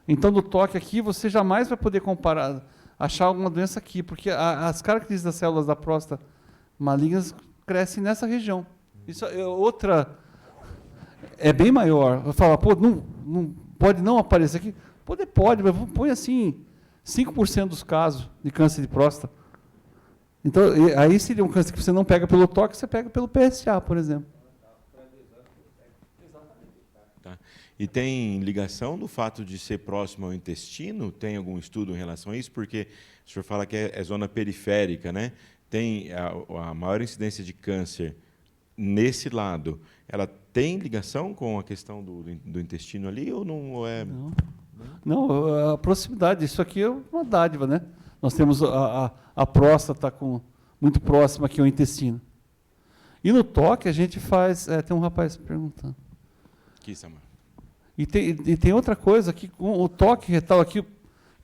Então, no toque aqui, você jamais vai poder comparar, achar alguma doença aqui, porque as características das células da próstata malignas crescem nessa região. Isso é outra... É bem maior. Eu falo, pô, não pode não aparecer aqui? Pode, mas põe assim, 5% dos casos de câncer de próstata. Então, aí seria um câncer que você não pega pelo toque, você pega pelo PSA, por exemplo. Tá. E tem ligação do fato de ser próximo ao intestino? Tem algum estudo em relação a isso? Porque o senhor fala que é zona periférica, né? Tem a maior incidência de câncer nesse lado. Ela tem ligação com a questão do intestino ali ou não? Ou é... Não, a proximidade, isso aqui é uma dádiva, né? Nós temos a próstata muito próxima aqui ao intestino. E no toque a gente faz... tem um rapaz perguntando. Aqui, Samuel. E tem outra coisa, que com o toque retal aqui,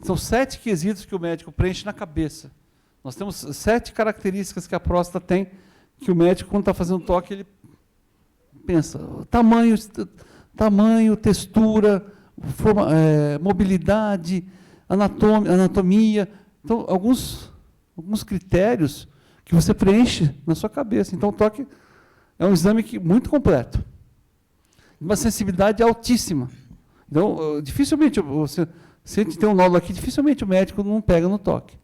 são 7 quesitos que o médico preenche na cabeça. Nós temos 7 características que a próstata tem, que o médico, quando está fazendo toque, ele pensa, tamanho, textura, mobilidade, anatomia. Então, alguns critérios que você preenche na sua cabeça. Então, o toque é um exame muito completo. Uma sensibilidade altíssima. Então, dificilmente, se a gente tem um nódulo aqui, dificilmente o médico não pega no toque.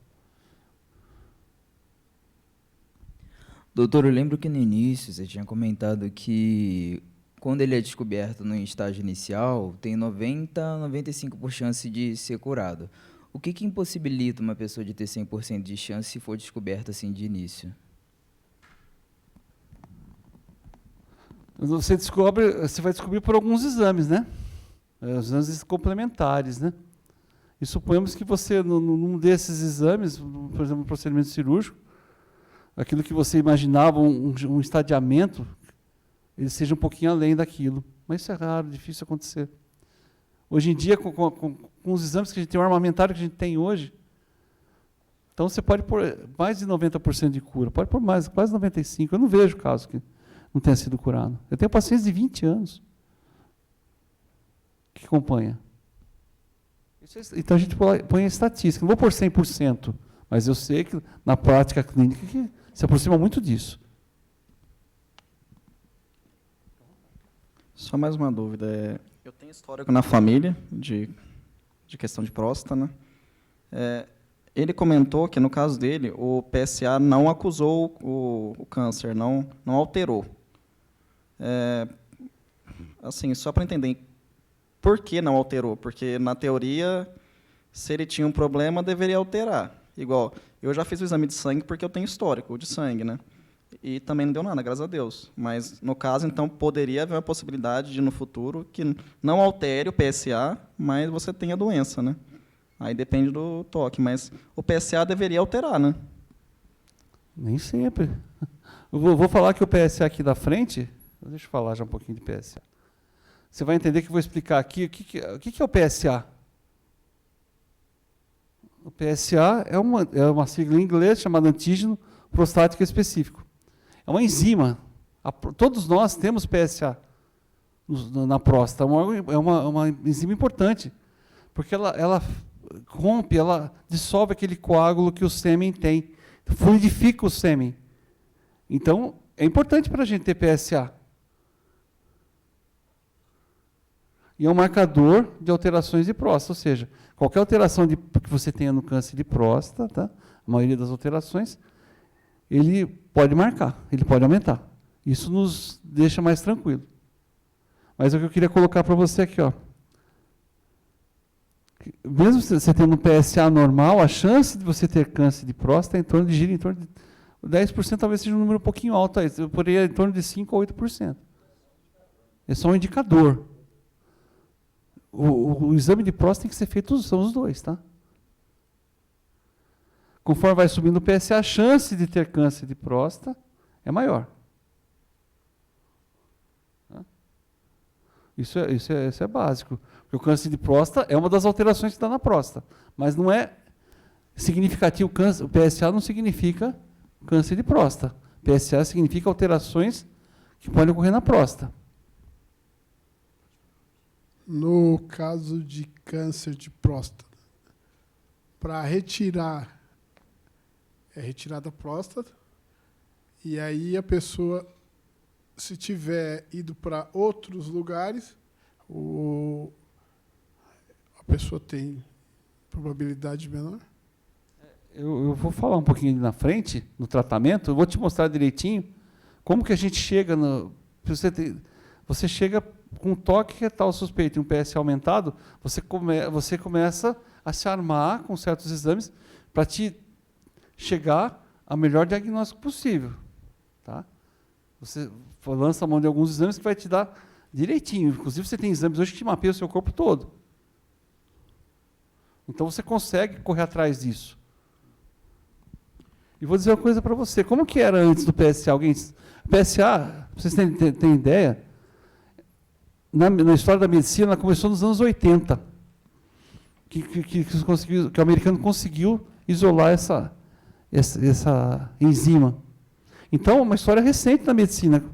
Doutor, eu lembro que no início você tinha comentado que quando ele é descoberto no estágio inicial, tem 95% chance de ser curado. O que impossibilita uma pessoa de ter 100% de chance se for descoberto assim de início? Você vai descobrir por alguns exames, né? Os exames complementares, né? E suponhamos que você, num desses exames, por exemplo, um procedimento cirúrgico, aquilo que você imaginava um estadiamento, ele seja um pouquinho além daquilo. Mas isso é raro, difícil acontecer. Hoje em dia, com os exames que a gente tem, o armamentário que a gente tem hoje, então você pode pôr mais de 90% de cura, pode pôr mais, quase 95%. Eu não vejo caso que não tenha sido curado. Eu tenho pacientes de 20 anos que acompanham. Então a gente põe a estatística. Não vou pôr 100%, mas eu sei que na prática clínica que se aproxima muito disso. Só mais uma dúvida. Eu tenho histórico na família de questão de próstata, né? Ele comentou que, no caso dele, o PSA não acusou o câncer, não alterou. Assim, só para entender, por que não alterou? Porque, na teoria, se ele tinha um problema, deveria alterar. Igual, eu já fiz o exame de sangue porque eu tenho histórico de sangue, né? E também não deu nada, graças a Deus. Mas, no caso, então, poderia haver uma possibilidade de, no futuro, que não altere o PSA, mas você tenha a doença, né? Aí depende do toque, mas o PSA deveria alterar, né? Nem sempre. Eu vou falar que o PSA aqui da frente, deixa eu falar já um pouquinho de PSA. Você vai entender que eu vou explicar aqui o que é o PSA. O PSA é uma sigla em inglês chamada antígeno prostático específico. É uma enzima. Todos nós temos PSA na próstata. É uma enzima importante, porque ela rompe, ela dissolve aquele coágulo que o sêmen tem, fluidifica o sêmen. Então, é importante para a gente ter PSA. E é um marcador de alterações de próstata, ou seja, qualquer alteração que você tenha no câncer de próstata, tá? A maioria das alterações, ele pode marcar, ele pode aumentar. Isso nos deixa mais tranquilo. Mas o que eu queria colocar para você aqui, ó. Mesmo você tendo um PSA normal, a chance de você ter câncer de próstata gira em torno de 10%, talvez seja um número um pouquinho alto aí, eu poderia em torno de 5% a 8%. É só um indicador. O exame de próstata tem que ser feito, são os dois, tá? Conforme vai subindo o PSA, a chance de ter câncer de próstata é maior. Isso é básico. Porque o câncer de próstata é uma das alterações que está na próstata. Mas não é significativo. O PSA não significa câncer de próstata. PSA significa alterações que podem ocorrer na próstata. No caso de câncer de próstata, para retirar, é retirada a próstata, e aí a pessoa, se tiver ido para outros lugares, a pessoa tem probabilidade menor? Eu vou falar um pouquinho ali na frente, no tratamento, eu vou te mostrar direitinho como que a gente chega no... Você chega com um toque retal suspeito e um PSA aumentado, você começa a se armar com certos exames para te chegar ao melhor diagnóstico possível. Tá? Você lança a mão de alguns exames que vai te dar direitinho. Inclusive, você tem exames hoje que te mapeiam o seu corpo todo. Então, você consegue correr atrás disso. E vou dizer uma coisa para você. Como que era antes do PSA? PSA, vocês têm ideia, na história da medicina, ela começou nos anos 80, que o americano conseguiu isolar essa enzima. Então, uma história recente na medicina,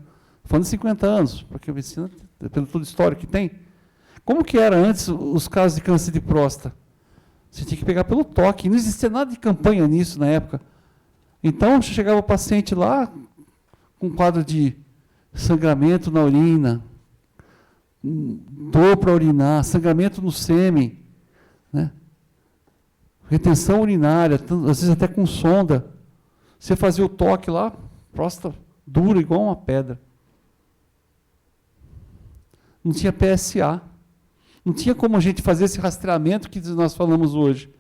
falando de 50 anos, porque a medicina, pelo todo histórico que tem. Como que era antes os casos de câncer de próstata? Você tinha que pegar pelo toque, não existia nada de campanha nisso na época. Então, chegava o paciente lá, com um quadro de sangramento na urina, dor para urinar, sangramento no sêmen, né? Retenção urinária, às vezes até com sonda. Você fazia o toque lá, próstata dura, igual uma pedra. Não tinha PSA. Não tinha como a gente fazer esse rastreamento que nós falamos hoje.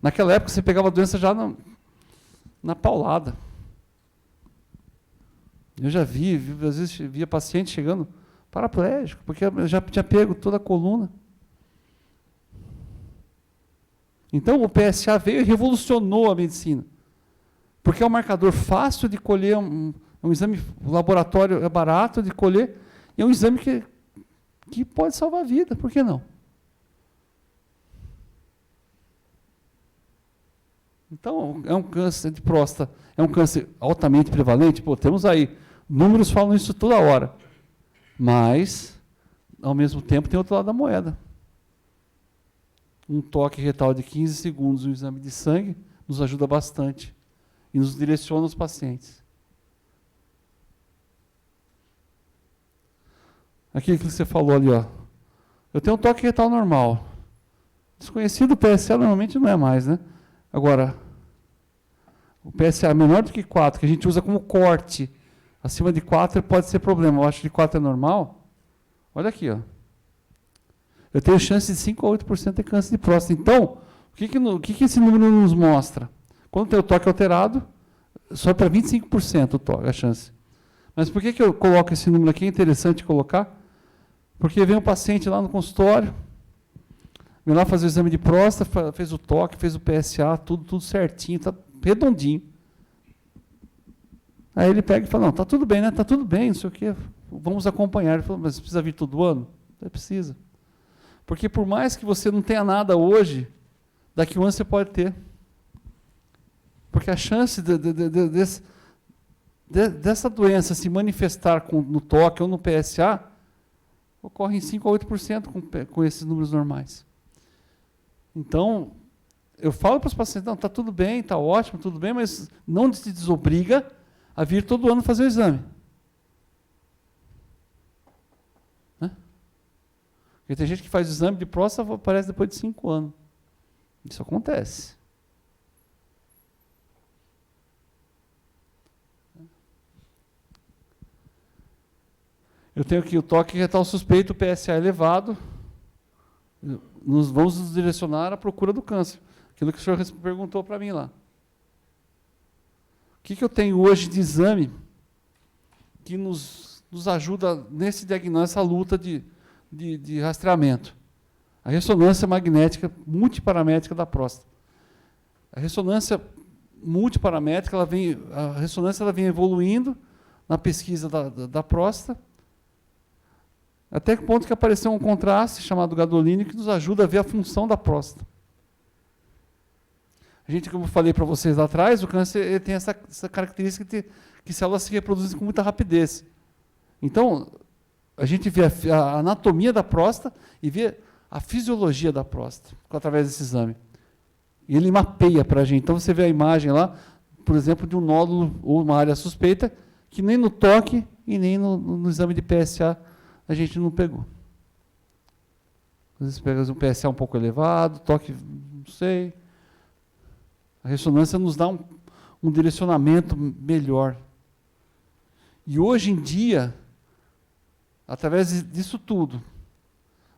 Naquela época, você pegava a doença já na paulada. Eu já às vezes via paciente chegando paraplégico, porque já tinha pego toda a coluna. Então, o PSA veio e revolucionou a medicina. Porque é um marcador fácil de colher, um exame laboratório é barato de colher, e é um exame que pode salvar a vida, por que não? Então, é um câncer de próstata, é um câncer altamente prevalente? Pô, temos aí, números falam isso toda hora, mas, ao mesmo tempo, tem outro lado da moeda. Um toque retal de 15 segundos, um exame de sangue, nos ajuda bastante e nos direciona os pacientes. Aquilo que você falou ali, ó. Eu tenho um toque retal normal. Desconhecido, o PSA normalmente não é mais, né? Agora, o PSA menor do que 4, que a gente usa como corte, acima de 4 pode ser problema. Eu acho que de 4 é normal. Olha aqui, ó. Eu tenho chance de 5 a 8% de ter câncer de próstata. Então, o que esse número nos mostra? Quando tem o toque alterado, só para 25% a chance. Mas por que eu coloco esse número aqui? É interessante colocar. Porque vem um paciente lá no consultório, vem lá fazer o exame de próstata, fez o toque, fez o PSA, tudo certinho, está redondinho. Aí ele pega e fala, não, está tudo bem, né? Está tudo bem, não sei o quê. Vamos acompanhar. Ele falou, mas precisa vir todo ano? Ele precisa. Porque por mais que você não tenha nada hoje, daqui a um ano você pode ter. Porque a chance dessa doença se manifestar no toque ou no PSA ocorre em 5 a 8% com esses números normais. Então, eu falo para os pacientes, não, está tudo bem, está ótimo, tudo bem, mas não se desobriga a vir todo ano fazer o exame. Porque tem gente que faz o exame de próstata, aparece depois de 5 anos. Isso acontece. Eu tenho aqui o toque retal suspeito, o PSA elevado. Vamos nos direcionar à procura do câncer. Aquilo que o senhor perguntou para mim lá. O que eu tenho hoje de exame que nos ajuda nesse diagnóstico, nessa luta de rastreamento? A ressonância magnética multiparamétrica da próstata. A ressonância multiparamétrica, a ressonância ela vem evoluindo na pesquisa da próstata, até que ponto que apareceu um contraste chamado gadolínio que nos ajuda a ver a função da próstata. A gente, como eu falei para vocês lá atrás, o câncer ele tem essa característica de que células se reproduzem com muita rapidez. Então, a gente vê a anatomia da próstata e vê a fisiologia da próstata através desse exame. E ele mapeia para a gente. Então, você vê a imagem lá, por exemplo, de um nódulo ou uma área suspeita, que nem no toque e nem no exame de PSA a gente não pegou. Às vezes pega um PSA um pouco elevado, toque, não sei. A ressonância nos dá um direcionamento melhor. E hoje em dia, através disso tudo,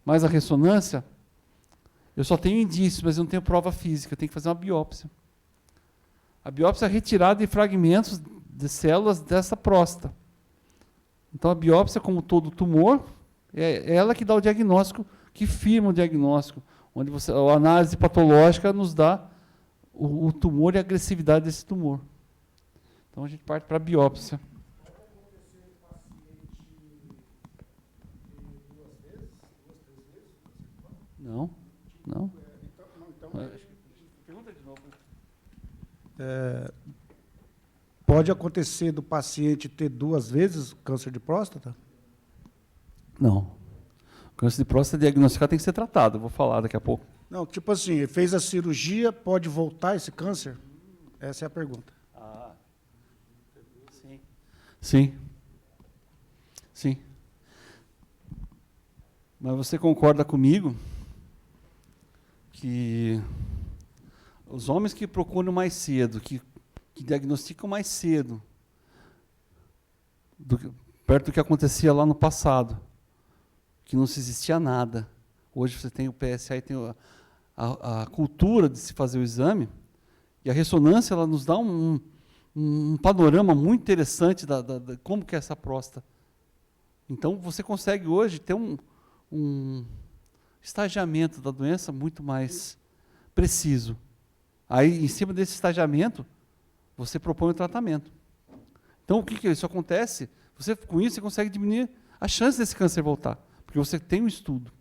mais a ressonância, eu só tenho indícios, mas eu não tenho prova física, eu tenho que fazer uma biópsia. A biópsia é a retirada de fragmentos de células dessa próstata. Então, a biópsia, como todo tumor, é ela que dá o diagnóstico, que firma o diagnóstico, onde a análise patológica nos dá o tumor e a agressividade desse tumor. Então, a gente parte para a biópsia. Não. Pergunta de novo. Pode acontecer do paciente ter 2 vezes câncer de próstata? Não. O câncer de próstata diagnosticado tem que ser tratado, eu vou falar daqui a pouco. Não, tipo assim, ele fez a cirurgia, pode voltar esse câncer? Essa é a pergunta. Sim. Mas você concorda comigo que os homens que procuram mais cedo, que diagnosticam mais cedo, perto do que acontecia lá no passado, que não se existia nada. Hoje você tem o PSA e tem a cultura de se fazer o exame, e a ressonância ela nos dá um panorama muito interessante de como que é essa próstata. Então, você consegue hoje ter um estagiamento da doença muito mais preciso. Aí, em cima desse estagiamento, você propõe o tratamento. Então, o que isso acontece? Com isso, você consegue diminuir a chance desse câncer voltar, porque você tem um estudo.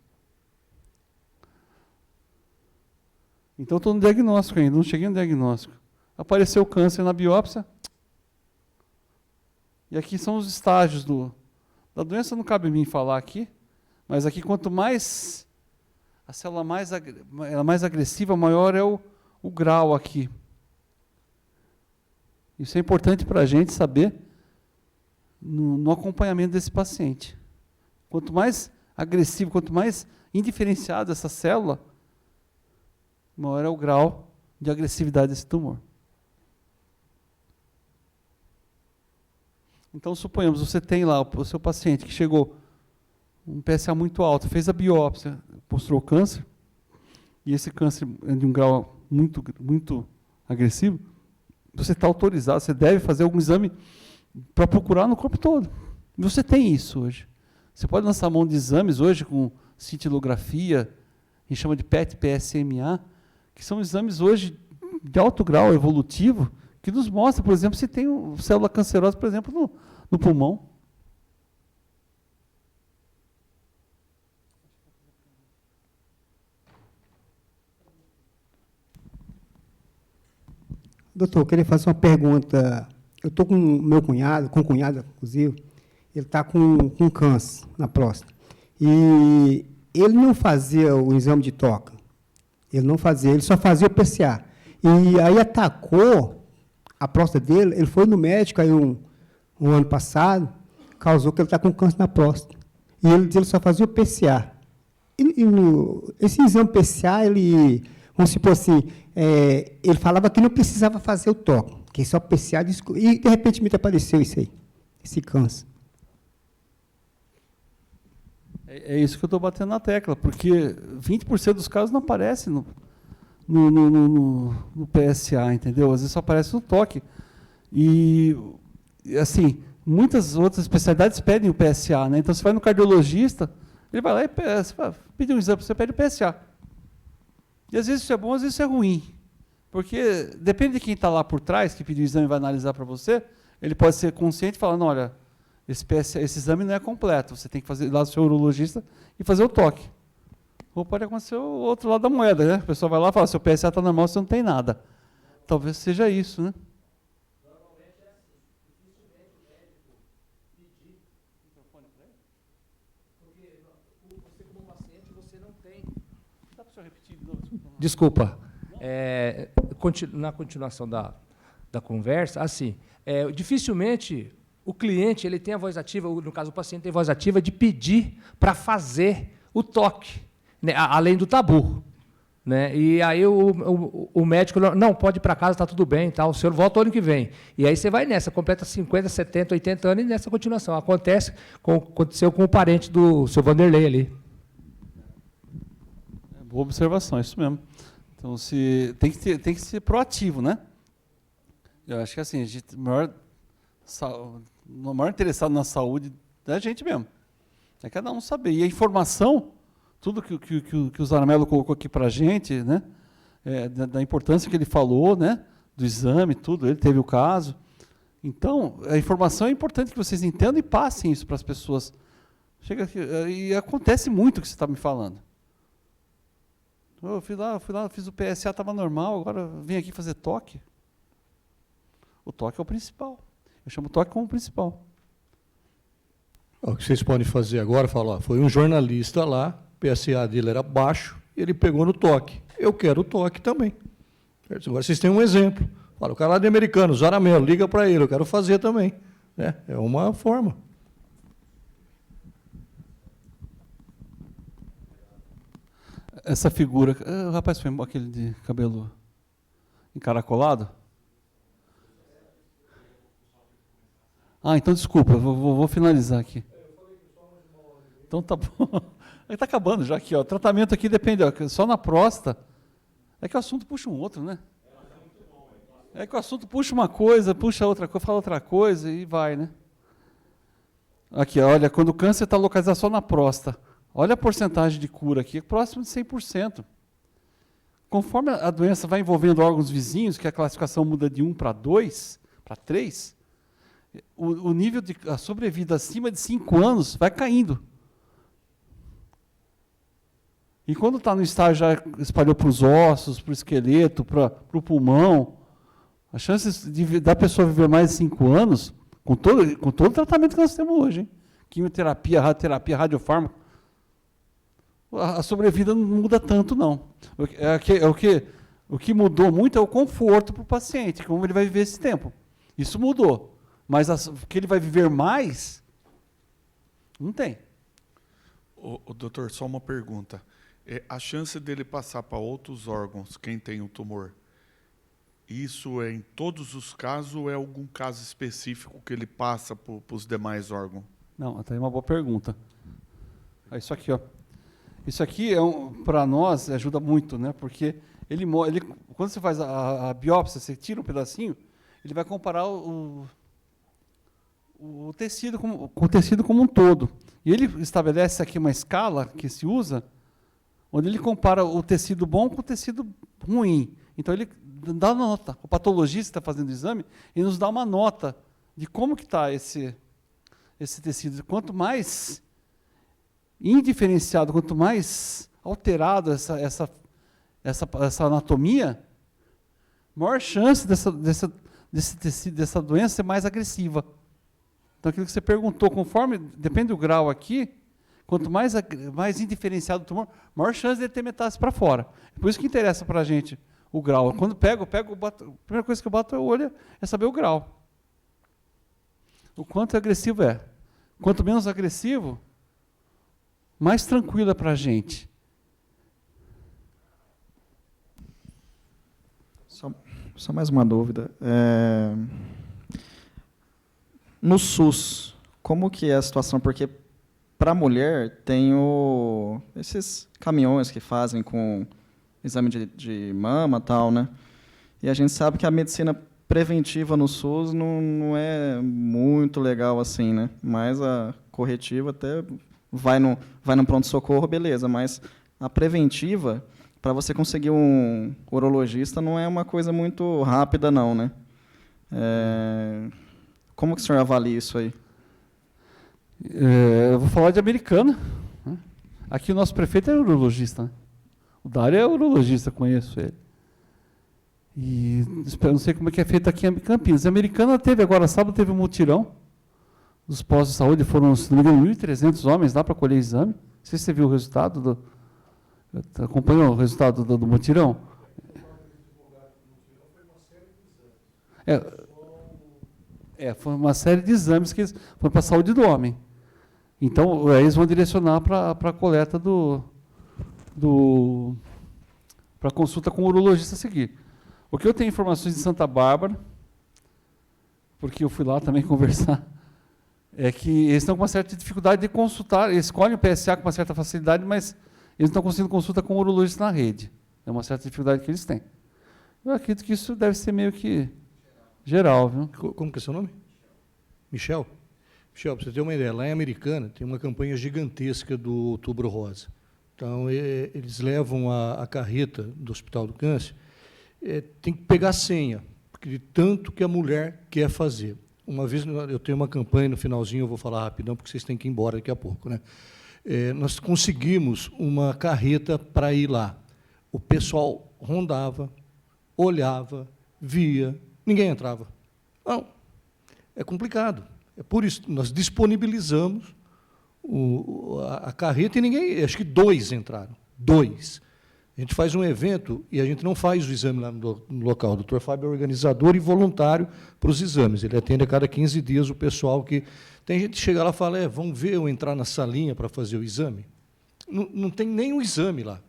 Então, estou no diagnóstico ainda, não cheguei no diagnóstico. Apareceu o câncer na biópsia. E aqui são os estágios da doença, não cabe a mim falar aqui, mas aqui, quanto mais a célula mais agressiva, maior é o grau aqui. Isso é importante para a gente saber no acompanhamento desse paciente. Quanto mais agressivo, quanto mais indiferenciada essa célula, maior é o grau de agressividade desse tumor. Então, suponhamos, você tem lá o seu paciente que chegou um PSA muito alto, fez a biópsia, mostrou câncer, e esse câncer é de um grau muito, muito agressivo, você está autorizado, você deve fazer algum exame para procurar no corpo todo. E você tem isso hoje. Você pode lançar mão de exames hoje com cintilografia, a gente chama de PET, PSMA, que são exames hoje de alto grau evolutivo, que nos mostra, por exemplo, se tem célula cancerosa, por exemplo, no pulmão. Doutor, eu queria fazer uma pergunta. Eu estou com o meu cunhado, inclusive, ele está com câncer na próstata. E ele não fazia o exame de toca. Ele só fazia o PSA. E aí atacou a próstata dele, ele foi no médico aí um ano passado, causou que ele está com câncer na próstata. E ele só fazia o PSA. Esse exame PSA, vamos supor assim, ele falava que não precisava fazer o toque, que só PSA, e de repente me apareceu isso aí, esse câncer. É isso que eu estou batendo na tecla, porque 20% dos casos não aparece no PSA, entendeu? Às vezes só aparece no toque. E, assim, muitas outras especialidades pedem o PSA, né? Então, você vai no cardiologista, ele vai lá e pede um exame, você pede o PSA. E às vezes isso é bom, às vezes isso é ruim. Porque depende de quem está lá por trás, que pediu o exame e vai analisar para você, ele pode ser consciente e falar, não, olha, esse exame não é completo, você tem que fazer lá do seu urologista e fazer o toque. Ou pode acontecer o outro lado da moeda, né? A pessoa vai lá e fala, seu PSA está normal, você não tem nada. Talvez seja isso, né? Normalmente é assim, dificilmente o médico pedir microfone para ele, porque você como paciente, você não tem... Dá para o senhor repetir de novo? Desculpa. Na continuação da conversa, assim, dificilmente o cliente ele tem a voz ativa, no caso o paciente tem voz ativa de pedir para fazer o toque, né, além do tabu. Né? E aí o médico, não, pode ir para casa, está tudo bem, tá, o senhor volta o ano que vem. E aí você vai nessa, completa 50, 70, 80 anos e nessa continuação. Aconteceu com o parente do seu Vanderlei ali. Boa observação, é isso mesmo. Então, tem que ser proativo, né? Eu acho que assim, a gente maior interessado na saúde da gente mesmo. É cada um saber. E a informação, tudo que o Zaramelo colocou aqui para a gente, né? Da importância que ele falou, né? Do exame, tudo, ele teve o caso. Então, a informação é importante que vocês entendam e passem isso para as pessoas. Chega aqui, e acontece muito o que você está me falando. Eu fui lá, fiz o PSA, estava normal, agora vim aqui fazer toque. O toque é o principal. Eu chamo o toque como o principal. O que vocês podem fazer agora, falar, foi um jornalista lá, o PSA dele era baixo, e ele pegou no toque. Eu quero o toque também. Agora vocês têm um exemplo. Fala, o cara lá de Americano, Zaramelo, liga para ele, eu quero fazer também. É uma forma. Essa figura, o rapaz foi aquele de cabelo encaracolado? Então desculpa, vou finalizar aqui. Então tá bom. Está acabando já aqui, ó. O tratamento aqui depende, ó, só na próstata. É que o assunto puxa um outro, né? É que o assunto puxa uma coisa, puxa outra coisa, fala outra coisa e vai, né? Aqui, olha, quando o câncer está localizado só na próstata, olha a porcentagem de cura aqui, próximo de 100%. Conforme a doença vai envolvendo órgãos vizinhos, que a classificação muda de 1 para 2, para 3, o nível de a sobrevida acima de 5 anos vai caindo. E quando está no estágio, já espalhou para os ossos, para o esqueleto, para o pulmão, as chances da pessoa viver mais de 5 anos, com todo o tratamento que nós temos hoje, hein? Quimioterapia, radioterapia, radiofármaco, a sobrevida não muda tanto, não. O que mudou muito é o conforto para o paciente, como ele vai viver esse tempo. Isso mudou. Mas que ele vai viver mais, não tem. Doutor, só uma pergunta. A chance dele passar para outros órgãos, quem tem o tumor, isso é em todos os casos ou é algum caso específico que ele passa para os demais órgãos? Não, até uma boa pergunta. Isso aqui, ó. Isso aqui, para nós, ajuda muito, né? Porque quando você faz a biópsia, você tira um pedacinho, ele vai comparar o tecido com o tecido como um todo. E ele estabelece aqui uma escala que se usa, onde ele compara o tecido bom com o tecido ruim. Então, ele dá nota. O patologista que está fazendo o exame, ele nos dá uma nota de como que está esse tecido. Quanto mais indiferenciado, quanto mais alterado essa anatomia, maior chance desse tecido, dessa doença ser mais agressiva. Então, aquilo que você perguntou, depende do grau aqui, quanto mais indiferenciado o tumor, maior chance de ele ter metástase para fora. É por isso que interessa para a gente o grau. Quando eu bato, a primeira coisa que eu bato é o olho, é saber o grau. O quanto agressivo é. Quanto menos agressivo, mais tranquilo é para a gente. Só mais uma dúvida. No SUS, como que é a situação? Porque para a mulher, tem esses caminhões que fazem com exame de mama e tal, né? E a gente sabe que a medicina preventiva no SUS não é muito legal assim, né? Mas a corretiva até vai no pronto-socorro, beleza, mas a preventiva, para você conseguir um urologista, não é uma coisa muito rápida, não, né? Como que o senhor avalia isso aí? Eu vou falar de Americana, né? Aqui o nosso prefeito é urologista, né? O Dário é urologista, conheço ele. E não sei como é que é feito aqui em Campinas. A Americana teve agora, sábado, teve um mutirão dos postos de saúde, foram, se não me engano, 1.300 homens lá para colher exame. Não sei se você viu o resultado, acompanhou o resultado do mutirão? Foi uma série de exames que eles foram para a saúde do homem. Então, eles vão direcionar para a coleta para a consulta com o urologista a seguir. O que eu tenho informações de Santa Bárbara, porque eu fui lá também conversar, é que eles estão com uma certa dificuldade de consultar, eles escolhem o PSA com uma certa facilidade, mas eles não estão conseguindo consulta com o urologista na rede. É uma certa dificuldade que eles têm. Eu acredito que isso deve ser meio que geral, viu? Como que é seu nome? Michel? Michel, para você ter uma ideia, lá em Americana tem uma campanha gigantesca do Outubro Rosa. Então, eles levam a carreta do Hospital do Câncer, tem que pegar a senha, porque de tanto que a mulher quer fazer. Uma vez, eu tenho uma campanha, no finalzinho, eu vou falar rapidão, porque vocês têm que ir embora daqui a pouco, né? Nós conseguimos uma carreta para ir lá. O pessoal rondava, olhava, via, ninguém entrava. Não, é complicado. É por isso que nós disponibilizamos a carreta e ninguém, acho que 2 entraram. 2. A gente faz um evento e a gente não faz o exame lá no local. O doutor Fábio é organizador e voluntário para os exames. Ele atende a cada 15 dias o pessoal que... Tem gente que chega lá e fala, vamos ver eu entrar na salinha para fazer o exame? Não tem nem o exame lá,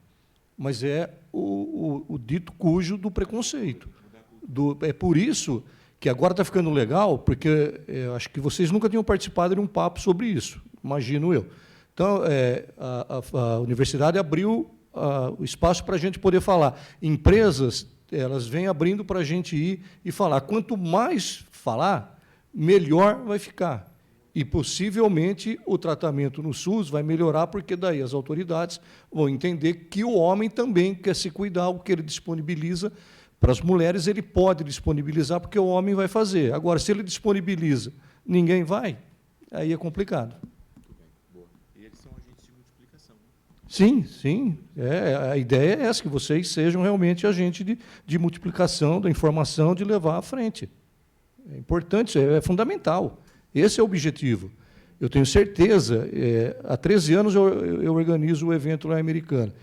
mas é o dito cujo do preconceito. É por isso que agora está ficando legal, porque acho que vocês nunca tinham participado de um papo sobre isso, imagino eu. Então, a universidade abriu o espaço para a gente poder falar. Empresas, elas vêm abrindo para a gente ir e falar. Quanto mais falar, melhor vai ficar. E, possivelmente, o tratamento no SUS vai melhorar, porque daí as autoridades vão entender que o homem também quer se cuidar, o que ele disponibiliza para as mulheres, ele pode disponibilizar, porque o homem vai fazer. Agora, se ele disponibiliza, ninguém vai, aí é complicado. E eles são agentes de multiplicação. Sim, sim. A ideia é essa, que vocês sejam realmente agentes de multiplicação da informação, de levar à frente. É importante, é fundamental. Esse é o objetivo. Eu tenho certeza, há 13 anos eu organizo o evento lá em Americana.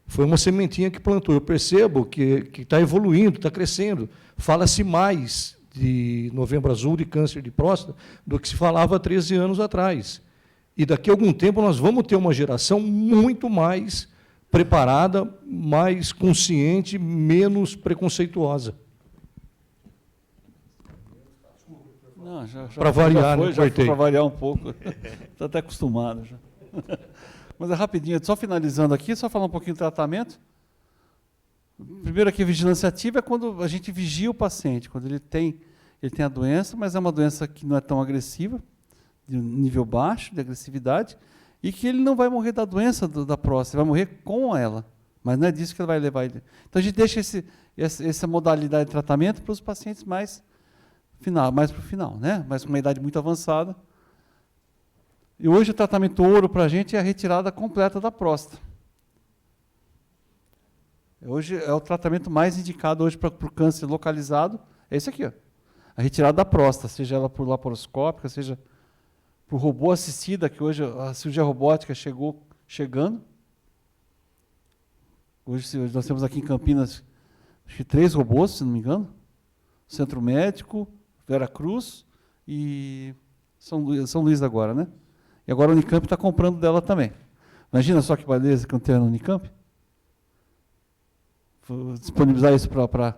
Foi uma sementinha que plantou. Eu percebo que está evoluindo, está crescendo. Fala-se mais de Novembro Azul, de câncer de próstata, do que se falava há 13 anos atrás. E daqui a algum tempo nós vamos ter uma geração muito mais preparada, mais consciente, menos preconceituosa. Para variar, já foi para variar um pouco. Está até acostumado já. Mas é rapidinho, só finalizando aqui, só falar um pouquinho do tratamento. Primeiro aqui, vigilância ativa é quando a gente vigia o paciente, quando ele tem a doença, mas é uma doença que não é tão agressiva, de nível baixo de agressividade, e que ele não vai morrer da doença da próstata, ele vai morrer com ela, mas não é disso que ele vai levar ele. Então a gente deixa essa modalidade de tratamento para os pacientes mais para o final, né? Mas com uma idade muito avançada. E hoje o tratamento ouro para a gente é a retirada completa da próstata. Hoje é o tratamento mais indicado hoje para o câncer localizado, é esse aqui, ó. A retirada da próstata, seja ela por laparoscópica, seja por robô assistida, que hoje a cirurgia robótica chegando. Hoje nós temos aqui em Campinas, acho que 3 robôs, se não me engano. Centro Médico, Vera Cruz e São Luís agora, né? E agora a Unicamp está comprando dela também. Imagina só que beleza que não tem na Unicamp. Vou disponibilizar isso para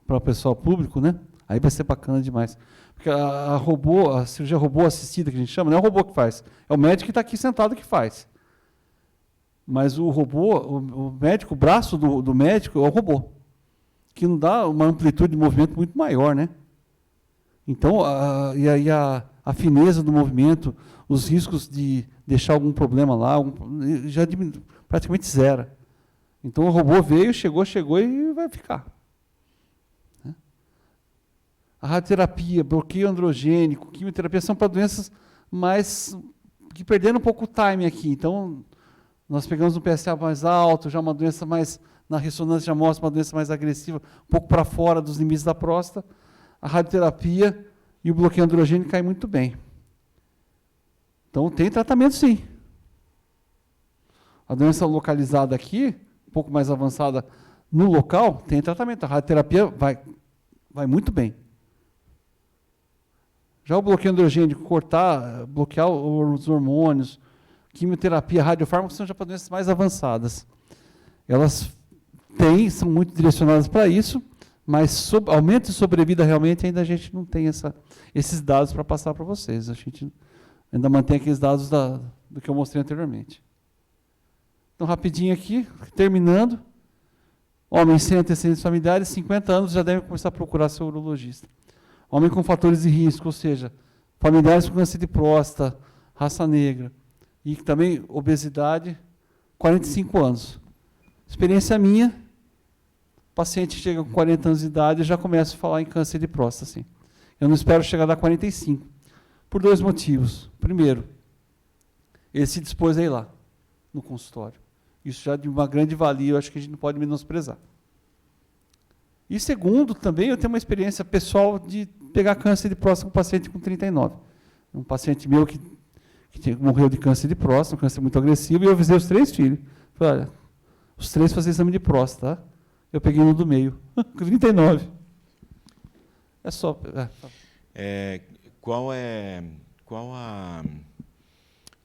o pessoal público, né? Aí vai ser bacana demais. Porque a cirurgia robô assistida, que a gente chama, não é o robô que faz, é o médico que está aqui sentado que faz. Mas o robô, o médico, o braço do médico é o robô, que não dá uma amplitude de movimento muito maior, né? Então, a fineza do movimento, os riscos de deixar algum problema lá, já praticamente zero. Então, o robô veio, chegou e vai ficar. A radioterapia, bloqueio androgênico, quimioterapia são para doenças mais que perderam um pouco o time aqui. Então, nós pegamos um PSA mais alto, já uma doença mais, na ressonância já mostra uma doença mais agressiva, um pouco para fora dos limites da próstata. A radioterapia e o bloqueio androgênico caem muito bem. Então, tem tratamento sim. A doença localizada aqui, um pouco mais avançada no local, tem tratamento. A radioterapia vai muito bem. Já o bloqueio androgênico, bloquear os hormônios, quimioterapia, radiofármacos, são já para doenças mais avançadas. Elas são muito direcionadas para isso, mas aumento de sobrevida realmente ainda a gente não tem esses dados para passar para vocês. A gente ainda mantém aqueles dados do que eu mostrei anteriormente. Então, rapidinho aqui, terminando. Homens sem antecedentes familiares, 50 anos, já devem começar a procurar seu urologista. Homem com fatores de risco, ou seja, familiares com câncer de próstata, raça negra, e também obesidade, 45 anos. Experiência minha, o paciente chega com 40 anos de idade e já começa a falar em câncer de próstata. Assim. Eu não espero chegar a dar 45, por 2 motivos. Primeiro, ele se dispôs a ir lá, no consultório. Isso já de uma grande valia, eu acho que a gente não pode menosprezar. E segundo, também eu tenho uma experiência pessoal de pegar câncer de próstata com um paciente com 39. Um paciente meu que morreu de câncer de próstata, um câncer muito agressivo, e eu avisei os 3 filhos. Falei, olha, os 3 fazem exame de próstata, tá? Eu peguei no do meio, com 39. É só...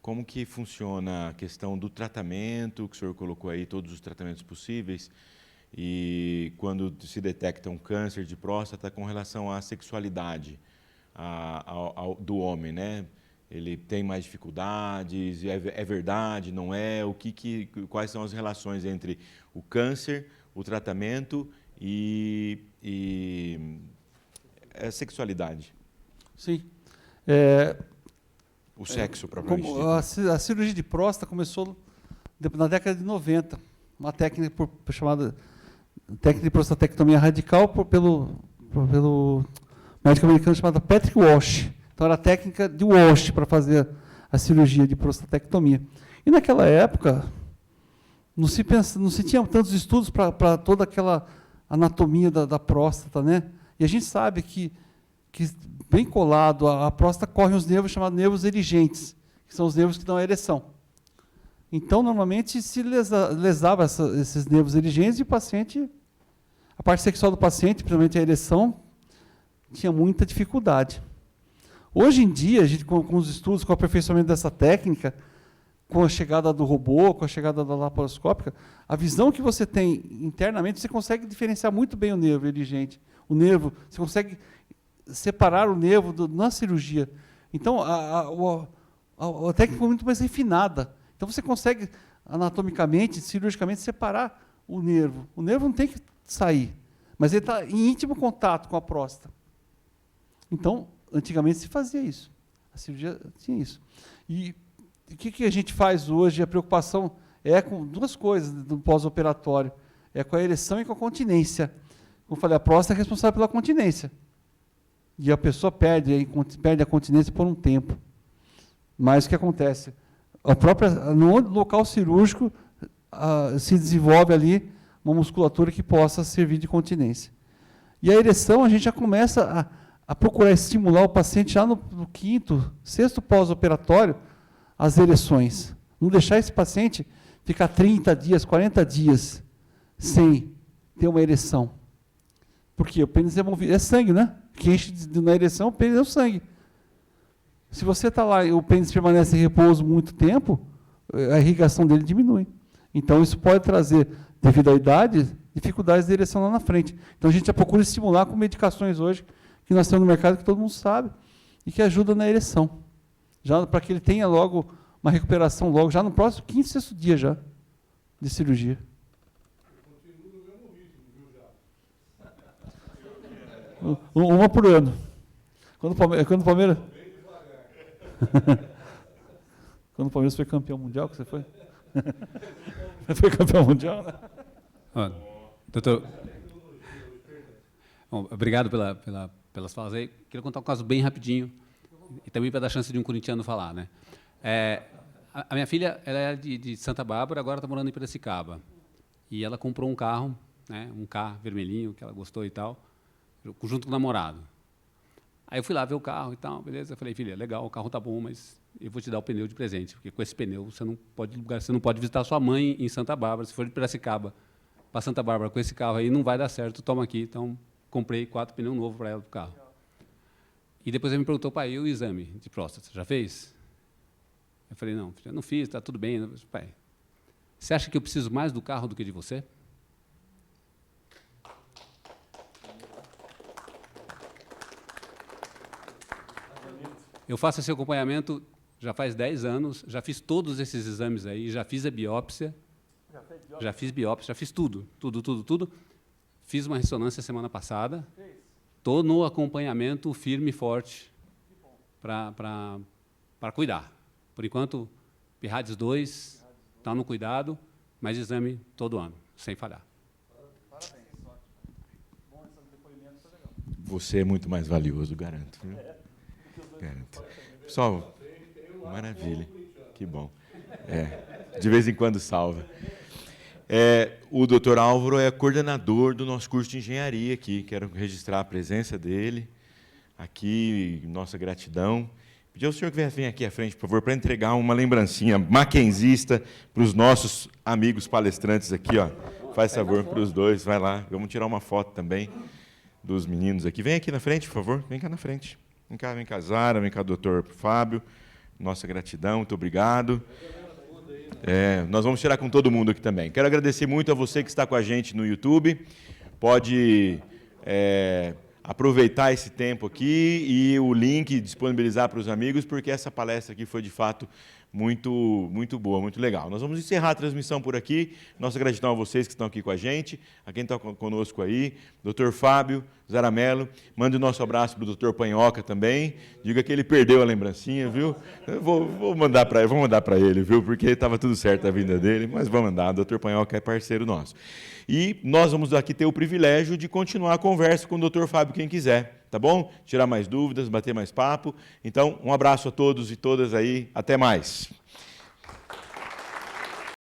Como que funciona a questão do tratamento, que o senhor colocou aí, todos os tratamentos possíveis, e quando se detecta um câncer de próstata com relação à sexualidade do homem, né? Ele tem mais dificuldades, é verdade, não é? Quais são as relações entre o câncer, o tratamento e a sexualidade? Sim. O sexo, propriamente dito. A cirurgia de próstata começou na década de 90, uma técnica chamada técnica de prostatectomia radical pelo médico americano chamado Patrick Walsh. Então, era a técnica de Walsh para fazer a cirurgia de prostatectomia. E, naquela época, não se tinha tantos estudos para toda aquela anatomia da próstata, né? E a gente sabe que bem colado à próstata correm os nervos chamados nervos erigentes, que são os nervos que dão a ereção. Então, normalmente, se lesava esses nervos erigentes e o paciente, a parte sexual do paciente, principalmente a ereção, tinha muita dificuldade. Hoje em dia, a gente, com os estudos, com o aperfeiçoamento dessa técnica, com a chegada do robô, com a chegada da laparoscópica, a visão que você tem internamente, você consegue diferenciar muito bem o nervo erigente. Você consegue separar o nervo na cirurgia. Então, a técnica foi muito mais refinada. Então, você consegue, anatomicamente, cirurgicamente, separar o nervo. O nervo não tem que sair, mas ele está em íntimo contato com a próstata. Então, antigamente se fazia isso. A cirurgia tinha isso. E o que a gente faz hoje? A preocupação é com 2 coisas no pós-operatório. É com a ereção e com a continência. Como eu falei, a próstata é responsável pela continência. E a pessoa perde a continência por um tempo. Mas o que acontece? No local cirúrgico se desenvolve ali uma musculatura que possa servir de continência. E a ereção, a gente já começa a procurar estimular o paciente já no 5º, 6º pós-operatório, as ereções. Não deixar esse paciente ficar 30 dias, 40 dias sem ter uma ereção. Porque o pênis é movido, é sangue, né? Que enche na ereção, o pênis é o sangue. Se você está lá e o pênis permanece em repouso muito tempo, a irrigação dele diminui. Então, isso pode trazer, devido à idade, dificuldades de ereção lá na frente. Então, a gente já procura estimular com medicações hoje, que nós temos no mercado, que todo mundo sabe, e que ajuda na ereção. Já para que ele tenha logo uma recuperação logo, já no próximo 15º, 6º dia já, de cirurgia. Uma por ano. Quando o Palmeiras quando o Palmeiras foi campeão mundial, que você foi? Foi campeão mundial, né? Doutor, bom, obrigado pelas falas aí. Queria contar um caso bem rapidinho, e também para dar chance de um corintiano falar, né? A minha filha, ela é de Santa Bárbara, agora está morando em Piracicaba. E ela comprou um carro, né, um carro vermelhinho, que ela gostou e tal, junto com o namorado. Aí eu fui lá ver o carro e tal, beleza? Eu falei, filha, legal, o carro tá bom, mas eu vou te dar o pneu de presente, porque com esse pneu você não pode visitar sua mãe em Santa Bárbara. Se for de Piracicaba para Santa Bárbara com esse carro aí, não vai dar certo, toma aqui. Então, comprei 4 pneus novos para ela do carro. E depois ele me perguntou, pai, e o exame de próstata, já fez? Eu falei, não, filha, não fiz, está tudo bem. Pai, você acha que eu preciso mais do carro do que de você? Eu faço esse acompanhamento já faz 10 anos, já fiz todos esses exames aí, já fiz a biópsia, já fiz tudo. Fiz uma ressonância semana passada, estou no acompanhamento firme e forte para cuidar. Por enquanto, PIRADS 2 está no cuidado, mas exame todo ano, sem falhar. Você é muito mais valioso, garanto. Viu? Garanto. Pessoal, maravilha. Que bom. De vez em quando salva. O Dr. Álvaro é coordenador do nosso curso de engenharia aqui. Quero registrar a presença dele aqui, nossa gratidão. Pedir ao senhor que venha aqui à frente, por favor, para entregar uma lembrancinha mackenzista para os nossos amigos palestrantes aqui. Ó. Faz favor para os dois, vai lá. Vamos tirar uma foto também dos meninos aqui. Vem aqui na frente, por favor. Vem cá na frente. Vem cá, Zara, vem cá, doutor Fábio. Nossa gratidão, muito obrigado. Nós vamos tirar com todo mundo aqui também. Quero agradecer muito a você que está com a gente no YouTube. Pode aproveitar esse tempo aqui e o link disponibilizar para os amigos, porque essa palestra aqui foi, de fato, muito boa, muito legal. Nós vamos encerrar a transmissão por aqui. Nossa gratidão a vocês que estão aqui com a gente, a quem está conosco aí, Dr. Fábio Zaramelo. Mande o nosso abraço para o Dr. Panhoca também. Diga que ele perdeu a lembrancinha, viu? Eu vou mandar para ele, viu? Porque estava tudo certo a vinda dele, mas vou mandar. O Dr. Panhoca é parceiro nosso. E nós vamos aqui ter o privilégio de continuar a conversa com o Dr. Fábio, quem quiser, tá bom? Tirar mais dúvidas, bater mais papo. Então, um abraço a todos e todas aí. Até mais.